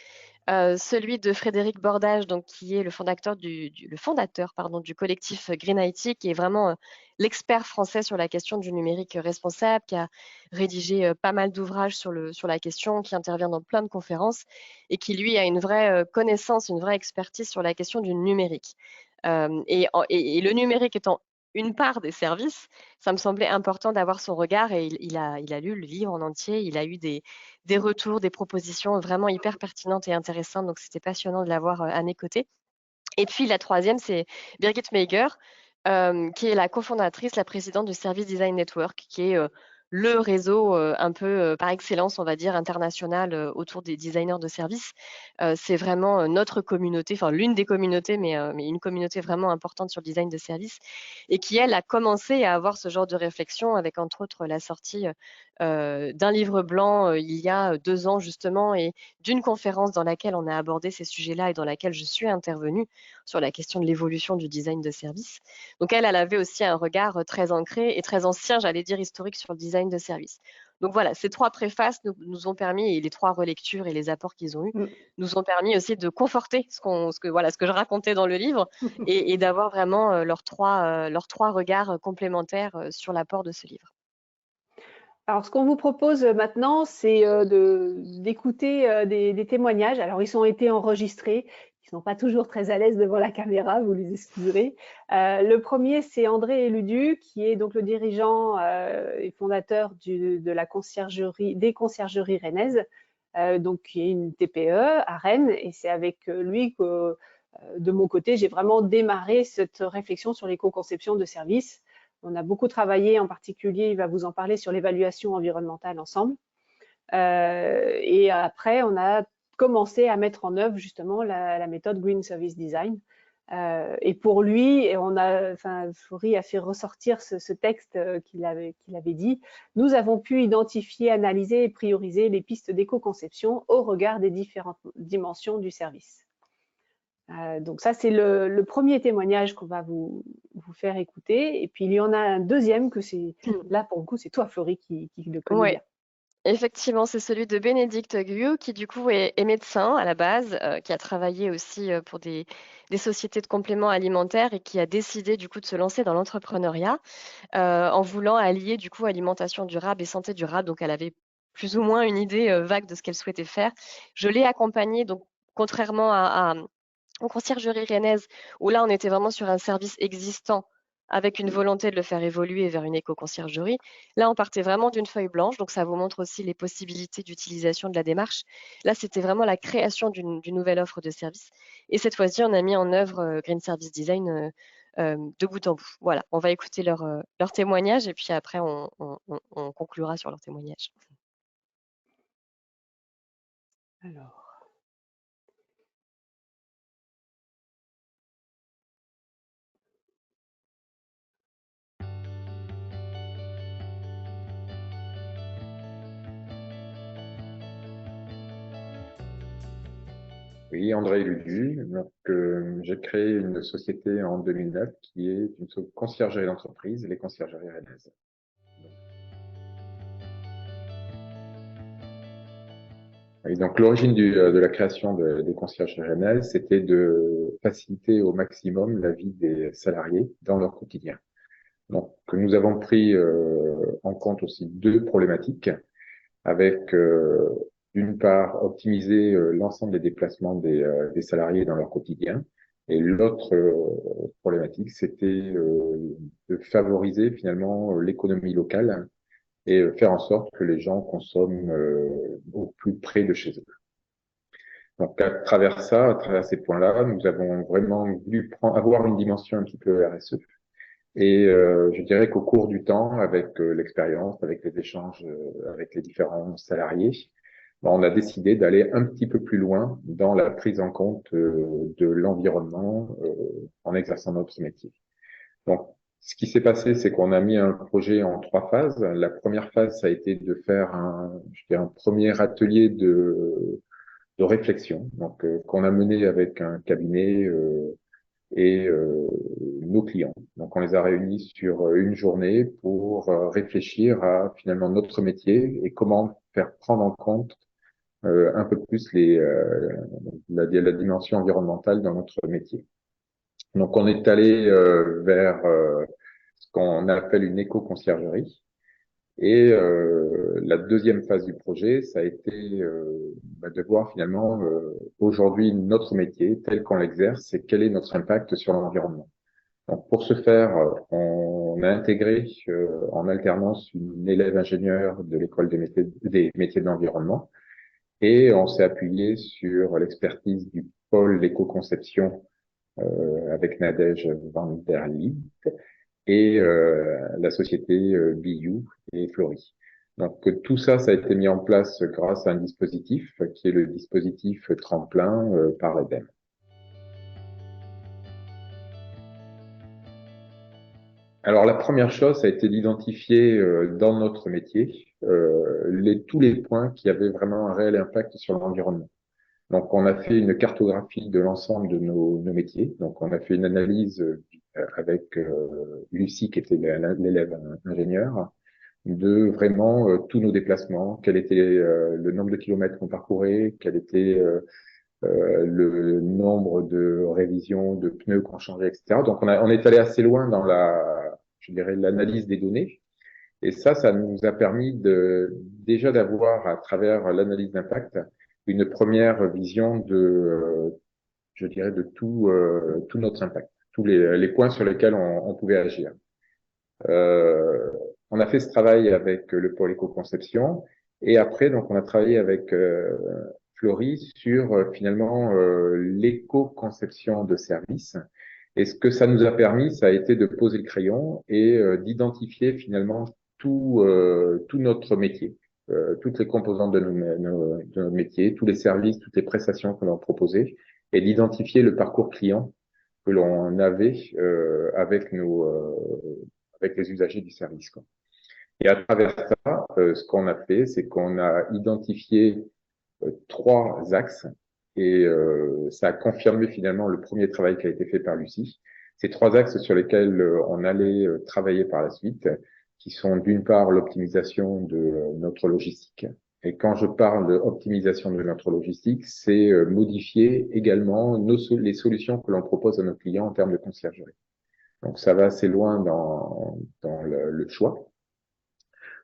Speaker 2: celui de Frédéric Bordage, donc qui est le fondateur pardon, du collectif Green IT, qui est vraiment, l'expert français sur la question du numérique responsable, qui a rédigé, pas mal d'ouvrages sur la question, qui intervient dans plein de conférences et qui lui a une vraie, connaissance, une vraie expertise sur la question du numérique. Et le numérique étant une part des services, ça me semblait important d'avoir son regard et il a lu le livre en entier, il a eu des retours, des propositions vraiment hyper pertinentes et intéressantes, donc c'était passionnant de l'avoir, à mes côtés. Et puis la troisième, c'est Birgit Meiger, qui est la cofondatrice, la présidente du Service Design Network, qui est, le réseau un peu par excellence, on va dire, international autour des designers de services. C'est vraiment notre communauté, enfin l'une des communautés, mais une communauté vraiment importante sur le design de services et qui, elle, a commencé à avoir ce genre de réflexion avec, entre autres, la sortie d'un livre blanc il y a 2 ans, justement, et d'une conférence dans laquelle on a abordé ces sujets-là et dans laquelle je suis intervenue sur la question de l'évolution du design de service. Donc elle avait aussi un regard très ancré et très ancien, j'allais dire historique, sur le design de service. Donc voilà, ces 3 préfaces nous ont permis, et les 3 relectures et les apports qu'ils ont eus,
Speaker 1: Mm.
Speaker 2: nous ont permis aussi de conforter ce que je racontais dans le livre et d'avoir vraiment leurs trois regards complémentaires sur l'apport de ce livre.
Speaker 1: Alors, ce qu'on vous propose maintenant, c'est d'écouter des témoignages. Alors, ils ont été enregistrés. Ils sont pas toujours très à l'aise devant la caméra, vous les excuserez. Le premier, c'est André Eludu, qui est donc le dirigeant et fondateur de la conciergerie, des conciergeries rennaises, donc qui est une TPE à Rennes. Et c'est avec lui que, de mon côté, j'ai vraiment démarré cette réflexion sur l'éco-conception de services. On a beaucoup travaillé, en particulier, il va vous en parler, sur l'évaluation environnementale ensemble. Et après, on a commencé à mettre en œuvre justement la méthode Green Service Design. Et pour lui, Flory a fait ressortir ce texte qu'il avait dit. Nous avons pu identifier, analyser et prioriser les pistes d'éco-conception au regard des différentes dimensions du service. Donc ça, c'est le premier témoignage qu'on va vous faire écouter. Et puis, il y en a un deuxième que c'est, là, pour le coup, c'est toi, Florie, qui le connais
Speaker 2: Ouais.
Speaker 1: bien.
Speaker 2: Effectivement, c'est celui de Bénédicte Guillou, qui du coup est médecin à la base, qui a travaillé aussi pour des sociétés de compléments alimentaires et qui a décidé du coup de se lancer dans l'entrepreneuriat en voulant allier du coup alimentation durable et santé durable. Donc elle avait plus ou moins une idée vague de ce qu'elle souhaitait faire. Je l'ai accompagnée, donc contrairement aux conciergeries rennaises, où là on était vraiment sur un service existant avec une volonté de le faire évoluer vers une éco-conciergerie. Là, on partait vraiment d'une feuille blanche, donc ça vous montre aussi les possibilités d'utilisation de la démarche. Là, c'était vraiment la création d'une nouvelle offre de service. Et cette fois-ci, on a mis en œuvre Green Service Design de bout en bout. Voilà, on va écouter leur témoignage et puis après, on conclura sur leur témoignage.
Speaker 1: Alors,
Speaker 3: Oui, André Ludu. Donc, j'ai créé une société en 2009 qui est une conciergerie d'entreprise, les conciergeries rennaises. Et donc, l'origine de la création des conciergeries rennaises, c'était de faciliter au maximum la vie des salariés dans leur quotidien. Donc, nous avons pris en compte aussi 2 problématiques avec d'une part optimiser l'ensemble des déplacements des salariés dans leur quotidien, et l'autre problématique, c'était de favoriser finalement l'économie locale et faire en sorte que les gens consomment au plus près de chez eux. Donc à travers ça, à travers ces points-là, nous avons vraiment voulu avoir une dimension un petit peu RSE. Et je dirais qu'au cours du temps, avec l'expérience, avec les échanges avec les différents salariés, on a décidé d'aller un petit peu plus loin dans la prise en compte de l'environnement en exerçant notre métier. Donc, ce qui s'est passé, c'est qu'on a mis un projet en 3 phases. La première phase, ça a été de faire un premier atelier de réflexion, donc qu'on a mené avec un cabinet et nos clients. Donc, on les a réunis sur une journée pour réfléchir à finalement notre métier et comment faire prendre en compte un peu plus la dimension environnementale dans notre métier. Donc, on est allé vers ce qu'on appelle une éco-conciergerie. Et la deuxième phase du projet, ça a été de voir finalement aujourd'hui notre métier tel qu'on l'exerce et quel est notre impact sur l'environnement. Donc, pour ce faire, on a intégré en alternance une élève ingénieure de l'école des métiers de l'environnement, et on s'est appuyé sur l'expertise du pôle éco-conception avec Nadège van der Liet et la société BU et Flory. Donc tout ça, ça a été mis en place grâce à un dispositif qui est le dispositif tremplin par l'EDEME. Alors la première chose, ça a été d'identifier dans notre métier tous les points qui avaient vraiment un réel impact sur l'environnement. Donc on a fait une cartographie de l'ensemble de nos métiers. Donc on a fait une analyse avec Lucie, qui était l'élève ingénieur, de vraiment tous nos déplacements, quel était le nombre de kilomètres qu'on parcourait, quel était le nombre de révisions de pneus qu'on changeait, etc. Donc on est allé assez loin dans je dirais, l'analyse des données. Et ça nous a permis déjà d'avoir, à travers l'analyse d'impact, une première vision je dirais, de tout notre impact, tous les points sur lesquels on pouvait agir. On a fait ce travail avec le pôle éco-conception et après, donc, on a travaillé avec Florie sur finalement l'éco-conception de services. Et ce que ça nous a permis, ça a été de poser le crayon et d'identifier finalement tout notre métier, toutes les composantes de de notre métier, tous les services, toutes les prestations que l'on proposait, et d'identifier le parcours client que l'on avait avec les usagers du service, quoi. Et à travers ça, ce qu'on a fait, c'est qu'on a identifié trois axes et ça a confirmé finalement le premier travail qui a été fait par Lucie. Ces trois axes sur lesquels on allait travailler par la suite, qui sont d'une part l'optimisation de notre logistique. Et quand je parle d'optimisation de notre logistique, c'est modifier également les solutions que l'on propose à nos clients en termes de conciergerie. Donc ça va assez loin dans le choix.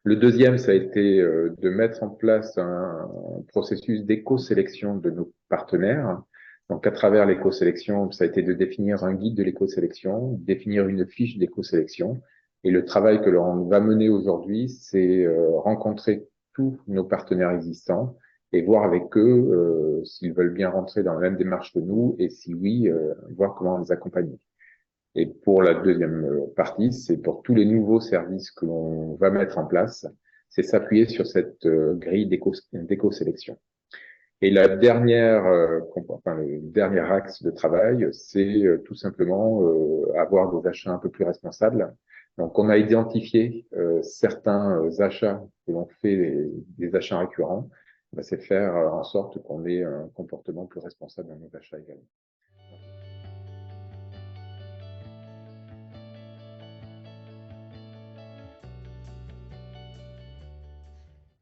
Speaker 3: Le deuxième, ça a été de mettre en place un processus d'éco-sélection de nos partenaires. Donc, à travers l'éco-sélection, ça a été de définir un guide de l'éco-sélection, définir une fiche d'éco-sélection. Et le travail que l'on va mener aujourd'hui, c'est rencontrer tous nos partenaires existants et voir avec eux s'ils veulent bien rentrer dans la même démarche que nous et si oui, voir comment les accompagner. Et pour la deuxième partie, c'est pour tous les nouveaux services que l'on va mettre en place, c'est s'appuyer sur cette grille d'éco-sélection. Et la dernière, le dernier axe de travail, c'est tout simplement avoir des achats un peu plus responsables. Donc, on a identifié certains achats que l'on fait, des achats récurrents. Ben, c'est faire en sorte qu'on ait un comportement plus responsable dans nos achats également.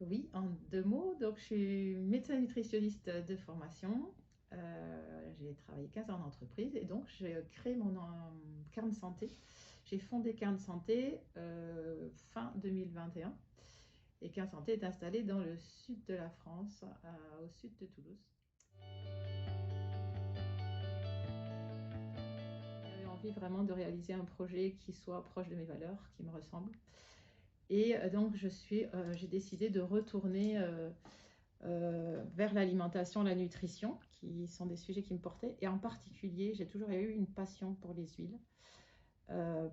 Speaker 4: Oui, en deux mots. Donc, je suis médecin nutritionniste de formation. J'ai travaillé 15 ans en entreprise et donc j'ai créé mon Cairn Santé. J'ai fondé Cairn Santé fin 2021 et Cairn Santé est installé dans le sud de la France, au sud de Toulouse. J'avais envie vraiment de réaliser un projet qui soit proche de mes valeurs, qui me ressemble. Et donc, j'ai décidé de retourner vers l'alimentation, la nutrition, qui sont des sujets qui me portaient. Et en particulier, j'ai toujours eu une passion pour les huiles,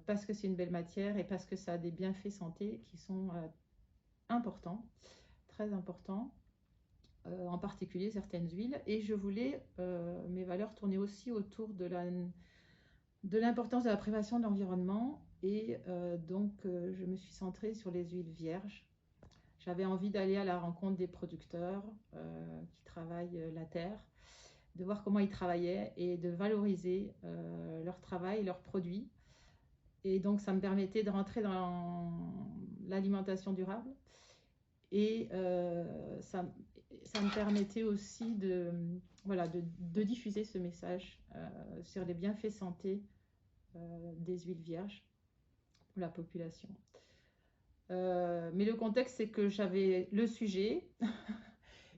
Speaker 4: parce que c'est une belle matière et parce que ça a des bienfaits santé qui sont importants, très importants, en particulier certaines huiles. Et je voulais mes valeurs tourner aussi autour de l'importance de la prévention de l'environnement. Et donc, je me suis centrée sur les huiles vierges. J'avais envie d'aller à la rencontre des producteurs qui travaillent la terre, de voir comment ils travaillaient et de valoriser leur travail, leurs produits. Et donc, ça me permettait de rentrer dans l'alimentation durable. Et ça me permettait aussi de diffuser ce message sur les bienfaits santé des huiles vierges pour la population. Mais le contexte, c'est que j'avais le sujet,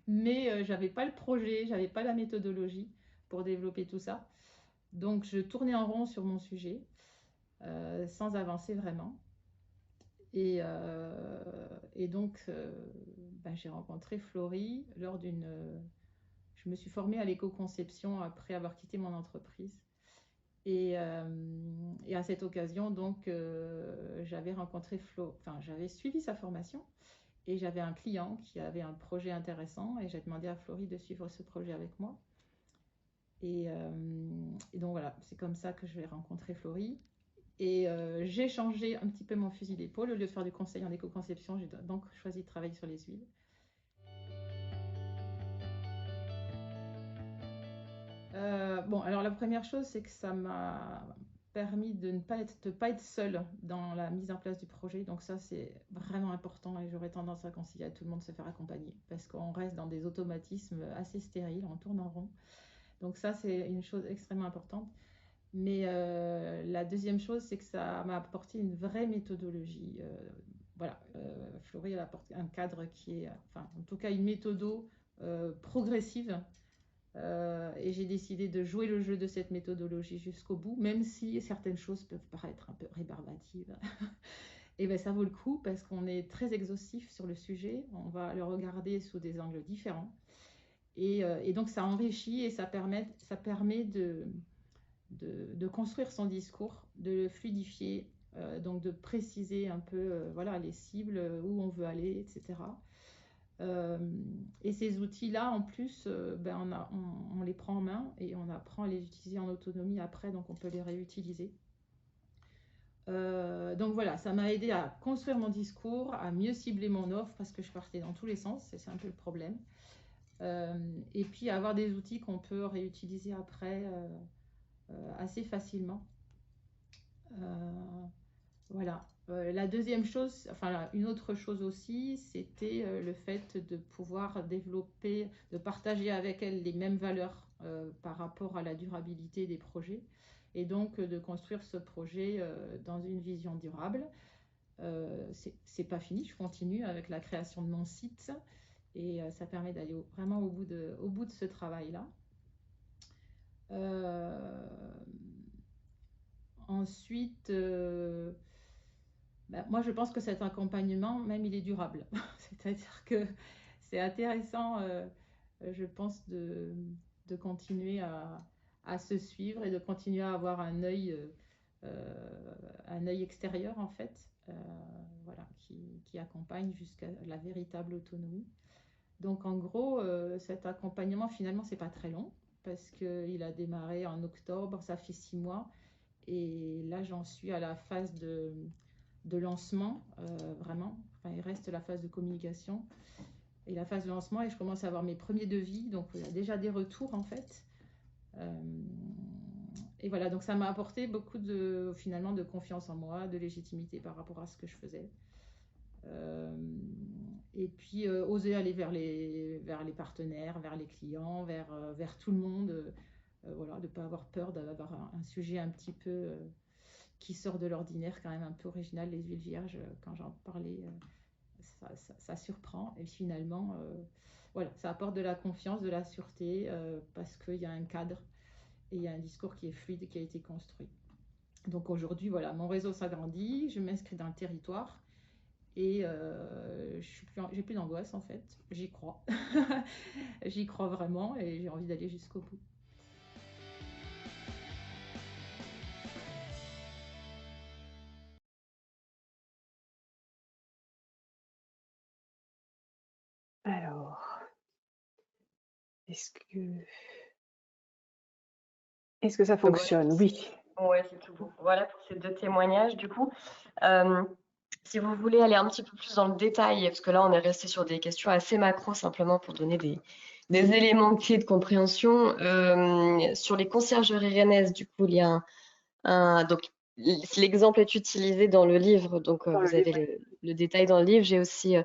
Speaker 4: mais j'avais pas le projet, j'avais pas la méthodologie pour développer tout ça. Donc je tournais en rond sur mon sujet sans avancer vraiment. Et donc j'ai rencontré Florie lors d'une. Je me suis formée à l'éco-conception après avoir quitté mon entreprise. Et à cette occasion, donc, j'avais rencontré j'avais suivi sa formation. Et j'avais un client qui avait un projet intéressant et j'ai demandé à Florie de suivre ce projet avec moi. Et donc voilà, c'est comme ça que je vais rencontrer Florie. Et j'ai changé un petit peu mon fusil d'épaule. Au lieu de faire du conseil en éco-conception, j'ai donc choisi de travailler sur les huiles. Bon, alors la première chose, c'est que ça m'a permis de ne pas être seule dans la mise en place du projet. Donc ça, c'est vraiment important et j'aurais tendance à conseiller à tout le monde de se faire accompagner parce qu'on reste dans des automatismes assez stériles, on tourne en rond. Donc ça, c'est une chose extrêmement importante. Mais la deuxième chose, c'est que ça m'a apporté une vraie méthodologie. Voilà, Florie, elle apporte un cadre qui est, enfin, en tout cas, une méthodo progressive. Et j'ai décidé de jouer le jeu de cette méthodologie jusqu'au bout, même si certaines choses peuvent paraître un peu rébarbatives. Et bien ça vaut le coup parce qu'on est très exhaustif sur le sujet, on va le regarder sous des angles différents. Et donc ça enrichit et ça permet de construire son discours, de le fluidifier, donc de préciser un peu voilà, les cibles, où on veut aller, etc. Et ces outils-là, en plus, ben on les prend en main et on apprend à les utiliser en autonomie après, donc on peut les réutiliser. Donc voilà, ça m'a aidé à construire mon discours, à mieux cibler mon offre parce que je partais dans tous les sens, c'est un peu le problème. Et puis avoir des outils qu'on peut réutiliser après assez facilement. Voilà. La deuxième chose, enfin une autre chose aussi, c'était le fait de pouvoir développer, de partager avec elle les mêmes valeurs par rapport à la durabilité des projets et donc de construire ce projet dans une vision durable. C'est pas fini, je continue avec la création de mon site et ça permet d'aller vraiment au bout de ce travail-là. Ensuite, moi je pense que cet accompagnement, même il est durable. C'est-à-dire que c'est intéressant, je pense, de continuer à se suivre et de continuer à avoir un œil extérieur en fait, voilà, qui accompagne jusqu'à la véritable autonomie. Donc en gros, cet accompagnement finalement c'est pas très long parce qu'il a démarré en octobre, ça fait 6 mois et là j'en suis à la phase de lancement, vraiment. Enfin, il reste la phase de communication et la phase de lancement et je commence à avoir mes premiers devis, donc il y a déjà des retours en fait. Et voilà, donc ça m'a apporté beaucoup finalement de confiance en moi, de légitimité par rapport à ce que je faisais. Et puis oser aller vers les partenaires, vers les clients, vers tout le monde. Voilà, de ne pas avoir peur d'avoir un sujet un petit peu qui sort de l'ordinaire, quand même un peu original. Les huiles vierges, quand j'en parlais, ça surprend. Et finalement, voilà, ça apporte de la confiance, de la sûreté, parce qu'il y a un cadre et il y a un discours qui est fluide, qui a été construit. Donc aujourd'hui, voilà, mon réseau s'agrandit, je m'inscris dans le territoire et j'ai plus d'angoisse en fait, j'y crois. J'y crois vraiment et j'ai envie d'aller jusqu'au bout.
Speaker 1: Alors, est-ce que ça fonctionne? Oui.
Speaker 2: Ouais, c'est tout bon. Voilà pour ces 2 témoignages. Du coup, si vous voulez aller un petit peu plus dans le détail, parce que là, on est resté sur des questions assez macro, simplement pour donner des éléments clés de compréhension. Sur les conciergeries rennaises, du coup, il y a donc l'exemple est utilisé dans le livre, donc vous avez le détail dans le livre. J'ai aussi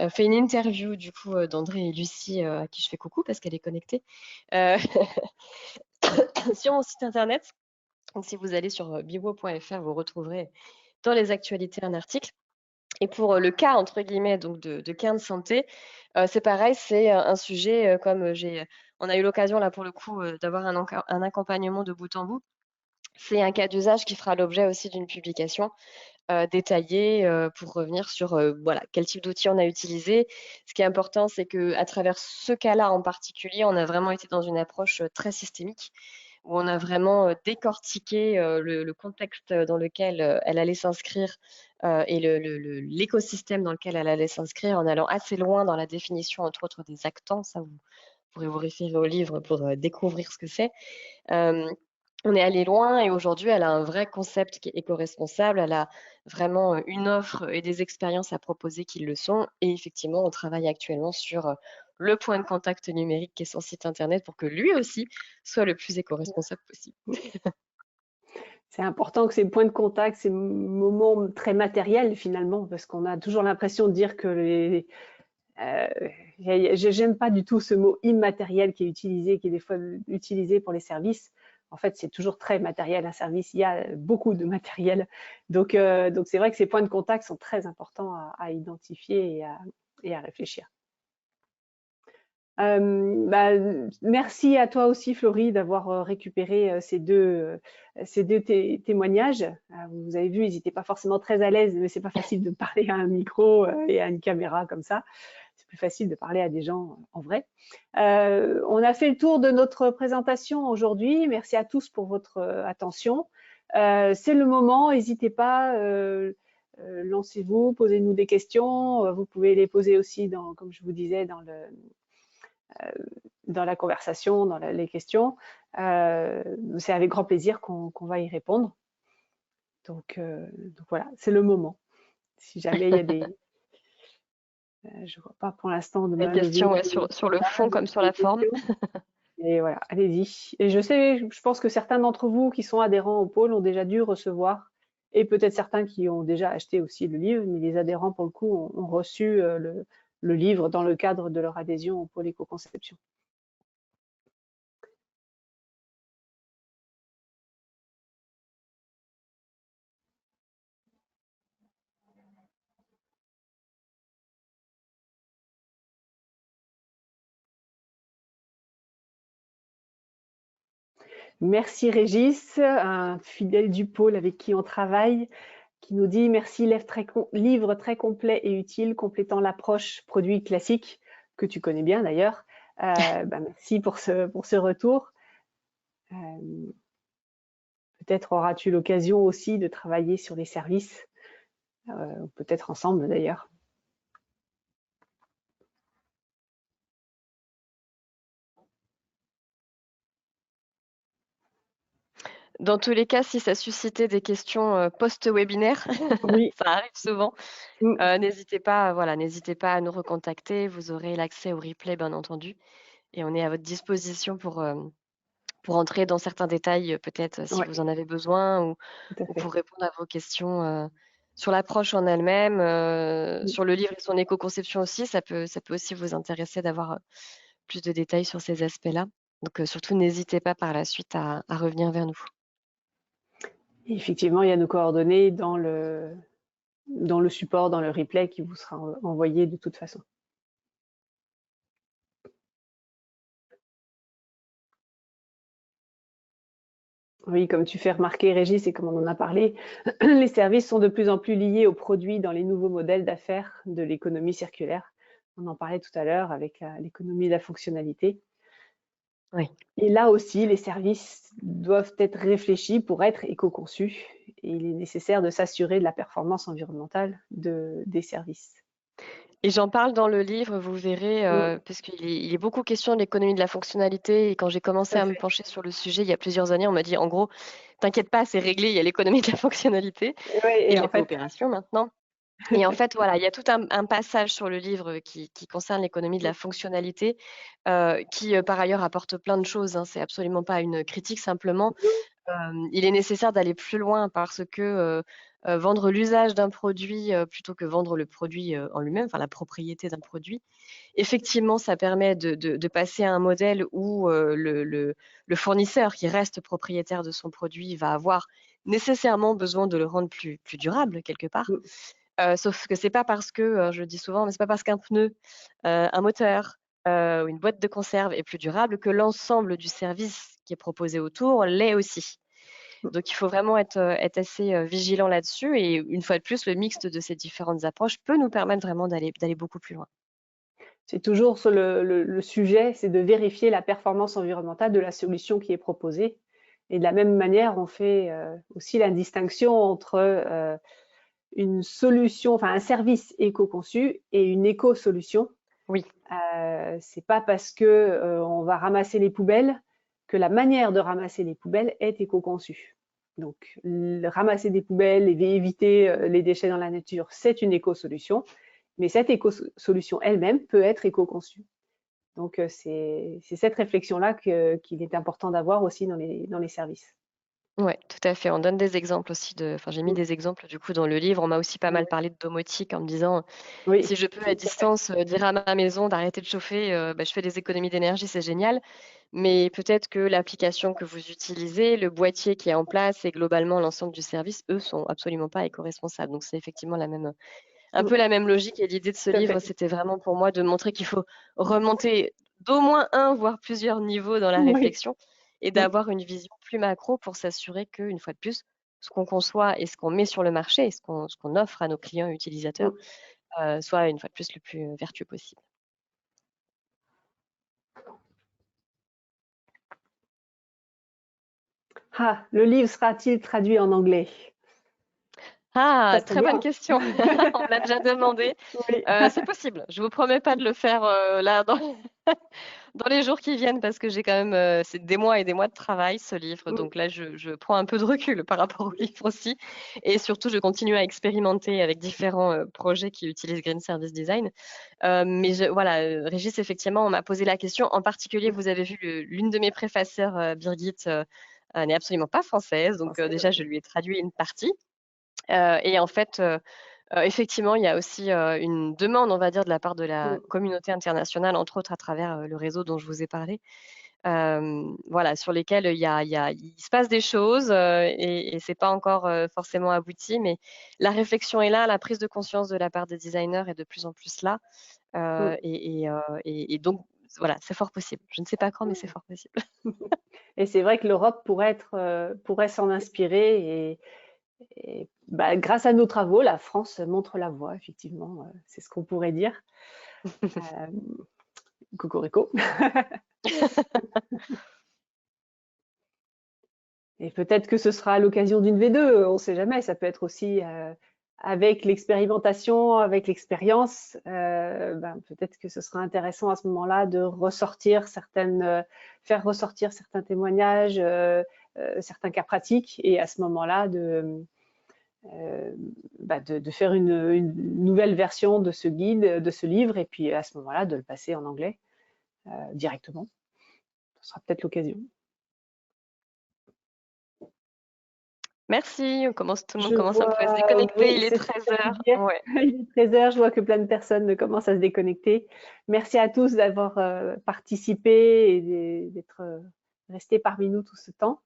Speaker 2: fait une interview du coup d'André et Lucie, à qui je fais coucou parce qu'elle est connectée, sur mon site internet. Donc, si vous allez sur biwo.fr, vous retrouverez dans les actualités un article. Et pour le cas, entre guillemets, donc de Cairn Santé, c'est pareil, c'est un sujet, comme on a eu l'occasion là pour le coup d'avoir un accompagnement de bout en bout. C'est un cas d'usage qui fera l'objet aussi d'une publication détaillée pour revenir sur voilà, quel type d'outils on a utilisé. Ce qui est important, c'est qu'à travers ce cas-là en particulier, on a vraiment été dans une approche très systémique. où on a vraiment décortiqué le contexte dans lequel elle allait s'inscrire et l'écosystème dans lequel elle allait s'inscrire, en allant assez loin dans la définition, entre autres, des actants. Ça, vous pourrez vous référer au livre pour découvrir ce que c'est. On est allé loin et aujourd'hui, elle a un vrai concept qui est éco-responsable. Elle a vraiment une offre et des expériences à proposer qui le sont. Et effectivement, on travaille actuellement sur le point de contact numérique qui est son site internet pour que lui aussi soit le plus éco-responsable possible.
Speaker 1: C'est important que ces points de contact, ces moments très matériels finalement, parce qu'on a toujours l'impression de dire que j'aime pas du tout ce mot immatériel qui est utilisé, qui est des fois utilisé pour les services. En fait, c'est toujours très matériel, un service, il y a beaucoup de matériel. Donc c'est vrai que ces points de contact sont très importants à identifier et à réfléchir. Merci à toi aussi, Florie, d'avoir récupéré ces deux témoignages. Vous avez vu, ils n'étaient pas forcément très à l'aise, mais c'est pas facile de parler à un micro et à une caméra comme ça. C'est plus facile de parler à des gens en vrai. On a fait le tour de notre présentation aujourd'hui. Merci à tous pour votre attention. C'est le moment, n'hésitez pas, lancez-vous, posez-nous des questions. Vous pouvez les poser aussi, comme je vous disais, dans la conversation, dans les questions. C'est avec grand plaisir qu'on va y répondre. Donc voilà, c'est le moment. Si jamais il y a des... je ne vois pas pour l'instant de
Speaker 2: Des questions sur le fond comme sur la forme.
Speaker 1: Et voilà, allez-y. Et je pense que certains d'entre vous qui sont adhérents au pôle ont déjà dû recevoir, et peut-être certains qui ont déjà acheté aussi le livre, mais les adhérents, pour le coup, ont reçu le livre dans le cadre de leur adhésion au pôle éco-conception. Merci Régis, un fidèle du pôle avec qui on travaille, qui nous dit merci, livre très complet et utile, complétant l'approche produit classique, que tu connais bien d'ailleurs. Merci pour ce retour. Peut-être auras-tu l'occasion aussi de travailler sur les services, peut-être ensemble d'ailleurs.
Speaker 2: Dans tous les cas, si ça suscitait des questions post-webinaire,
Speaker 1: Oui.
Speaker 2: ça arrive souvent, n'hésitez pas à nous recontacter. Vous aurez l'accès au replay, bien entendu. Et on est à votre disposition pour entrer dans certains détails, peut-être si vous en avez besoin, ou pour répondre à vos questions sur l'approche en elle-même, sur le livre et son éco-conception aussi. Ça peut aussi vous intéresser d'avoir plus de détails sur ces aspects-là. Donc surtout, n'hésitez pas par la suite à revenir vers nous.
Speaker 1: Et effectivement, il y a nos coordonnées dans le support, dans le replay qui vous sera envoyé de toute façon. Oui, comme tu fais remarquer, Régis, et comme on en a parlé, les services sont de plus en plus liés aux produits dans les nouveaux modèles d'affaires de l'économie circulaire. On en parlait tout à l'heure avec l'économie de la fonctionnalité.
Speaker 2: Oui.
Speaker 1: Et là aussi, les services doivent être réfléchis pour être éco-conçus. Et il est nécessaire de s'assurer de la performance environnementale des services.
Speaker 2: Et j'en parle dans le livre, vous verrez, parce qu'il est beaucoup question de l'économie de la fonctionnalité. Et quand j'ai commencé à me pencher sur le sujet il y a plusieurs années, on m'a dit en gros, t'inquiète pas, c'est réglé, il y a l'économie de la fonctionnalité et la coopération maintenant. Et en fait, voilà, il y a tout un passage sur le livre qui concerne l'économie de la fonctionnalité, qui par ailleurs apporte plein de choses. C'est absolument pas une critique, simplement. Il est nécessaire d'aller plus loin parce que vendre l'usage d'un produit plutôt que vendre le produit en lui-même, enfin la propriété d'un produit, effectivement, ça permet de passer à un modèle où le fournisseur qui reste propriétaire de son produit va avoir nécessairement besoin de le rendre plus durable quelque part. Sauf que c'est pas parce que, je le dis souvent, mais c'est pas parce qu'un pneu, un moteur, ou une boîte de conserve est plus durable que l'ensemble du service qui est proposé autour l'est aussi. Donc il faut vraiment être assez vigilant là-dessus, et une fois de plus, le mixte de ces différentes approches peut nous permettre vraiment d'aller beaucoup plus loin.
Speaker 1: C'est toujours sur le sujet, c'est de vérifier la performance environnementale de la solution qui est proposée. Et de la même manière, on fait aussi la distinction entre une solution, enfin un service éco-conçu et une éco-solution.
Speaker 2: Oui.
Speaker 1: C'est pas parce que on va ramasser les poubelles que la manière de ramasser les poubelles est éco-conçue. Donc, ramasser des poubelles et éviter les déchets dans la nature, c'est une éco-solution, mais cette éco-solution elle-même peut être éco-conçue. Donc, c'est cette réflexion-là qu'il est important d'avoir aussi dans les services.
Speaker 2: Ouais, tout à fait. On donne des exemples aussi enfin, j'ai mis des exemples du coup dans le livre. On m'a aussi pas mal parlé de domotique en me disant,
Speaker 1: Oui,
Speaker 2: si je peux à distance dire à ma maison d'arrêter de chauffer, je fais des économies d'énergie, c'est génial. Mais peut-être que l'application que vous utilisez, le boîtier qui est en place et globalement l'ensemble du service, eux, sont absolument pas éco-responsables. Donc c'est effectivement un peu la même logique, et l'idée de ce
Speaker 1: tout à
Speaker 2: livre,
Speaker 1: fait.
Speaker 2: c'était vraiment pour moi de montrer qu'il faut remonter d'au moins un, voire plusieurs niveaux dans la
Speaker 1: Oui,
Speaker 2: réflexion et
Speaker 1: oui.
Speaker 2: d'avoir une vision plus macro pour s'assurer qu'une fois de plus, ce qu'on conçoit et ce qu'on met sur le marché et ce qu'on offre à nos clients et utilisateurs soit une fois de plus le plus vertueux possible.
Speaker 1: Ah, le livre sera-t-il traduit en anglais?
Speaker 2: Ah,
Speaker 1: Ça serait
Speaker 2: très bonne
Speaker 1: bien.
Speaker 2: question. On me l'a déjà demandé.
Speaker 1: Oui.
Speaker 2: C'est possible. Je vous promets pas de le faire là dans les jours qui viennent parce que j'ai quand même c'est des mois et des mois de travail ce livre. Donc là, je prends un peu de recul par rapport au livre aussi. Et surtout, je continue à expérimenter avec différents projets qui utilisent Green Service Design. Mais voilà, Régis, effectivement, on m'a posé la question. En particulier, vous avez vu l'une de mes préfaceurs, Birgit, n'est absolument pas française. Donc
Speaker 1: Français,
Speaker 2: déjà,
Speaker 1: oui.
Speaker 2: je lui ai traduit une partie. Et en fait, effectivement, il y a aussi une demande, on va dire, de la part de la communauté internationale, entre autres à travers le réseau dont je vous ai parlé, voilà, sur lesquels il se passe des choses et c'est pas encore forcément abouti, mais la réflexion est là, la prise de conscience de la part des designers est de plus en plus là, et donc voilà, c'est fort possible. Je ne sais pas quand, mais c'est fort possible.
Speaker 1: Et c'est vrai que l'Europe pourrait s'en inspirer et grâce à nos travaux, la France montre la voie, effectivement, c'est ce qu'on pourrait dire. Cocorico. Et peut-être que ce sera à l'occasion d'une V2, on ne sait jamais, ça peut être aussi avec l'expérimentation, avec l'expérience, peut-être que ce sera intéressant à ce moment-là de faire ressortir certains témoignages, certains cas pratiques, et à ce moment-là de faire une nouvelle version de ce guide, de ce livre, et puis à ce moment-là de le passer en anglais directement. Ce sera peut-être l'occasion.
Speaker 2: Merci, tout le monde
Speaker 1: Je
Speaker 2: commence un peu à se
Speaker 1: vois,
Speaker 2: déconnecter,
Speaker 1: oui,
Speaker 2: il est
Speaker 1: c'est ce que
Speaker 2: 13h.
Speaker 1: j'allais dire.
Speaker 2: Ouais.
Speaker 1: Il est 13h, je vois que plein de personnes commencent à se déconnecter. Merci à tous d'avoir participé et d'être restés parmi nous tout ce temps.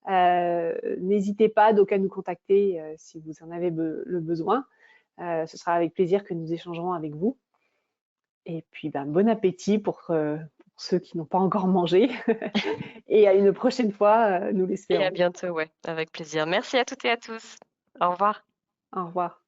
Speaker 1: N'hésitez pas donc à nous contacter si vous en avez le besoin. Ce sera avec plaisir que nous échangerons avec vous. Et puis, bon appétit pour ceux qui n'ont pas encore mangé. Et à une prochaine fois, nous
Speaker 2: Et à
Speaker 1: l'espérons.
Speaker 2: bientôt, ouais, avec plaisir. Merci à toutes et à tous. Au revoir.
Speaker 1: Au revoir.